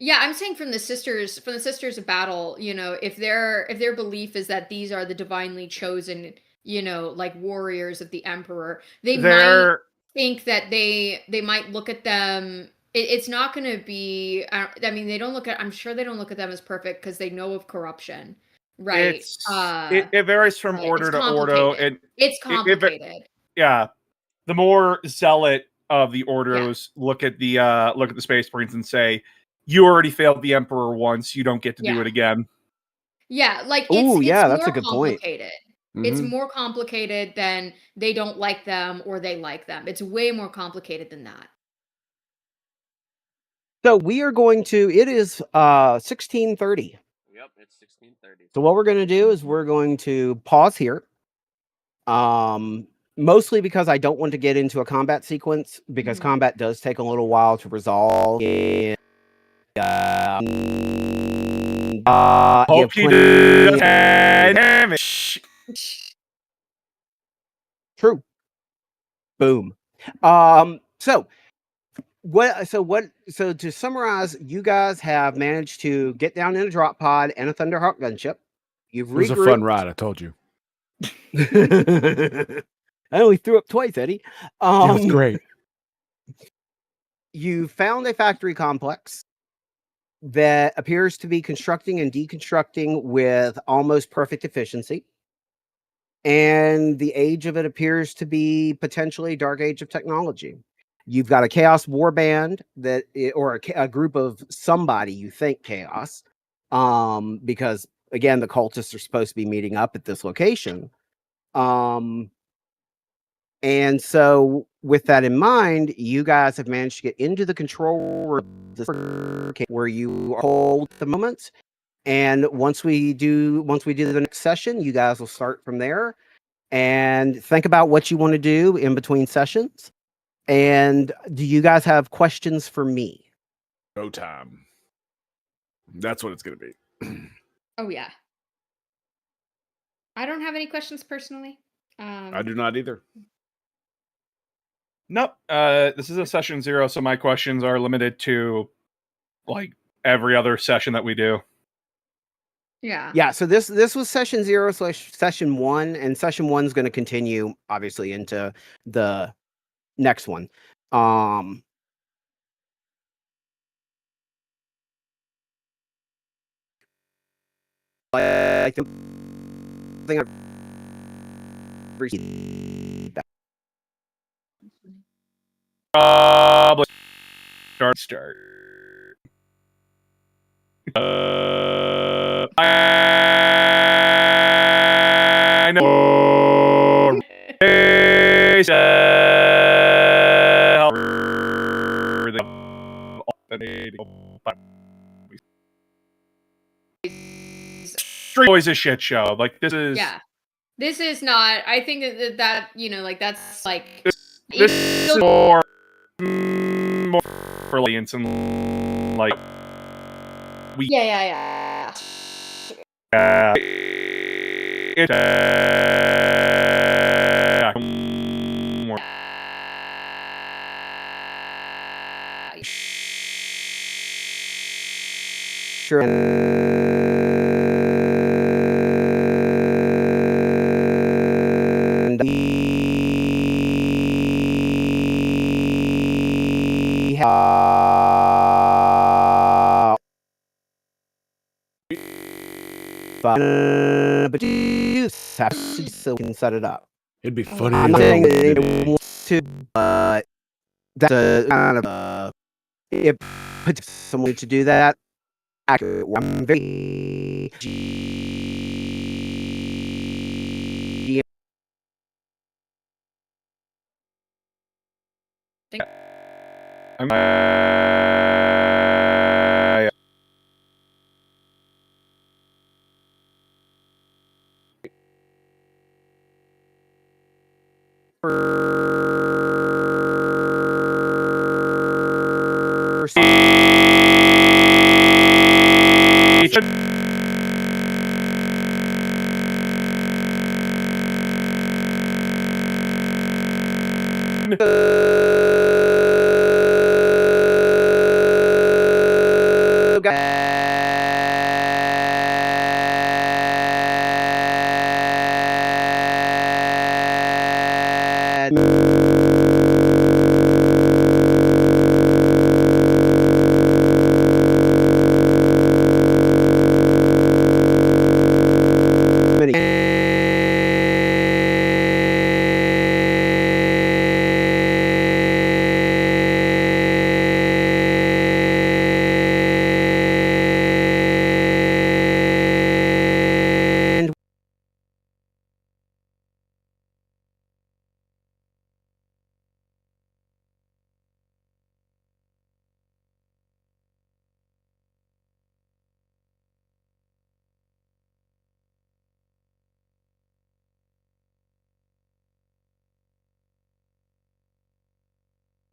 Yeah, I'm saying from the sisters of battle, you know, if their belief is that these are the divinely chosen, you know, like warriors of the Emperor, they might They're think that they might look at them. It's not going to be. I mean, they don't look at. I'm sure they don't look at them as perfect because they know of corruption, right? it varies from it's order to order, complicated. and It's complicated. yeah, the more zealot of the orders look at the Space Marines and say, "You already failed the Emperor once. You don't get to do Yeah. it again." Yeah, like Ooh, it's yeah, that's more a good point. complicated. It's Mhm. more complicated than they don't like them or they like them. It's way more complicated than that. So we are going to. It is 16:30. Yep, it's 16:30. So what we're going to do is we're going to pause here. Mostly because I don't want to get into a combat sequence because Mhm. combat does take a little while to resolve. And, Hope give you plenty- do damage. True. Boom. So to summarize, you guys have managed to get down in a drop pod and a Thunderhawk gunship. You've It was a fun ride, I told you. I only threw up twice, Eddie. Yeah, it was great. You found a factory complex that appears to be constructing and deconstructing with almost perfect efficiency. And the age of it appears to be potentially dark age of technology. You've got a chaos warband or a group of somebody you think chaos because again, the cultists are supposed to be meeting up at this location. And so with that in mind, you guys have managed to get into the control room where you hold the moment. And once we do the next session, you guys will start from there and think about what you want to do in between sessions. And do you guys have questions for me? Go time. That's what it's going to be. Oh yeah. I don't have any questions personally. I do not either. Nope. This is a session 0, so my questions are limited to like every other session that we do. Yeah. Yeah, so this was session 0/session 1, and session 1 is going to continue obviously into the next one. I think I've Probably start. I know. Always a shit show. Like this is. Yeah. This is not. I think that you know, like that's like. This is more for audience and like. Yeah. Sure. And we have but you have to so can set it up. It'd be funny. I'm not saying that they want to, but that's a kind of it puts someone to do that. Accurate. I'm very many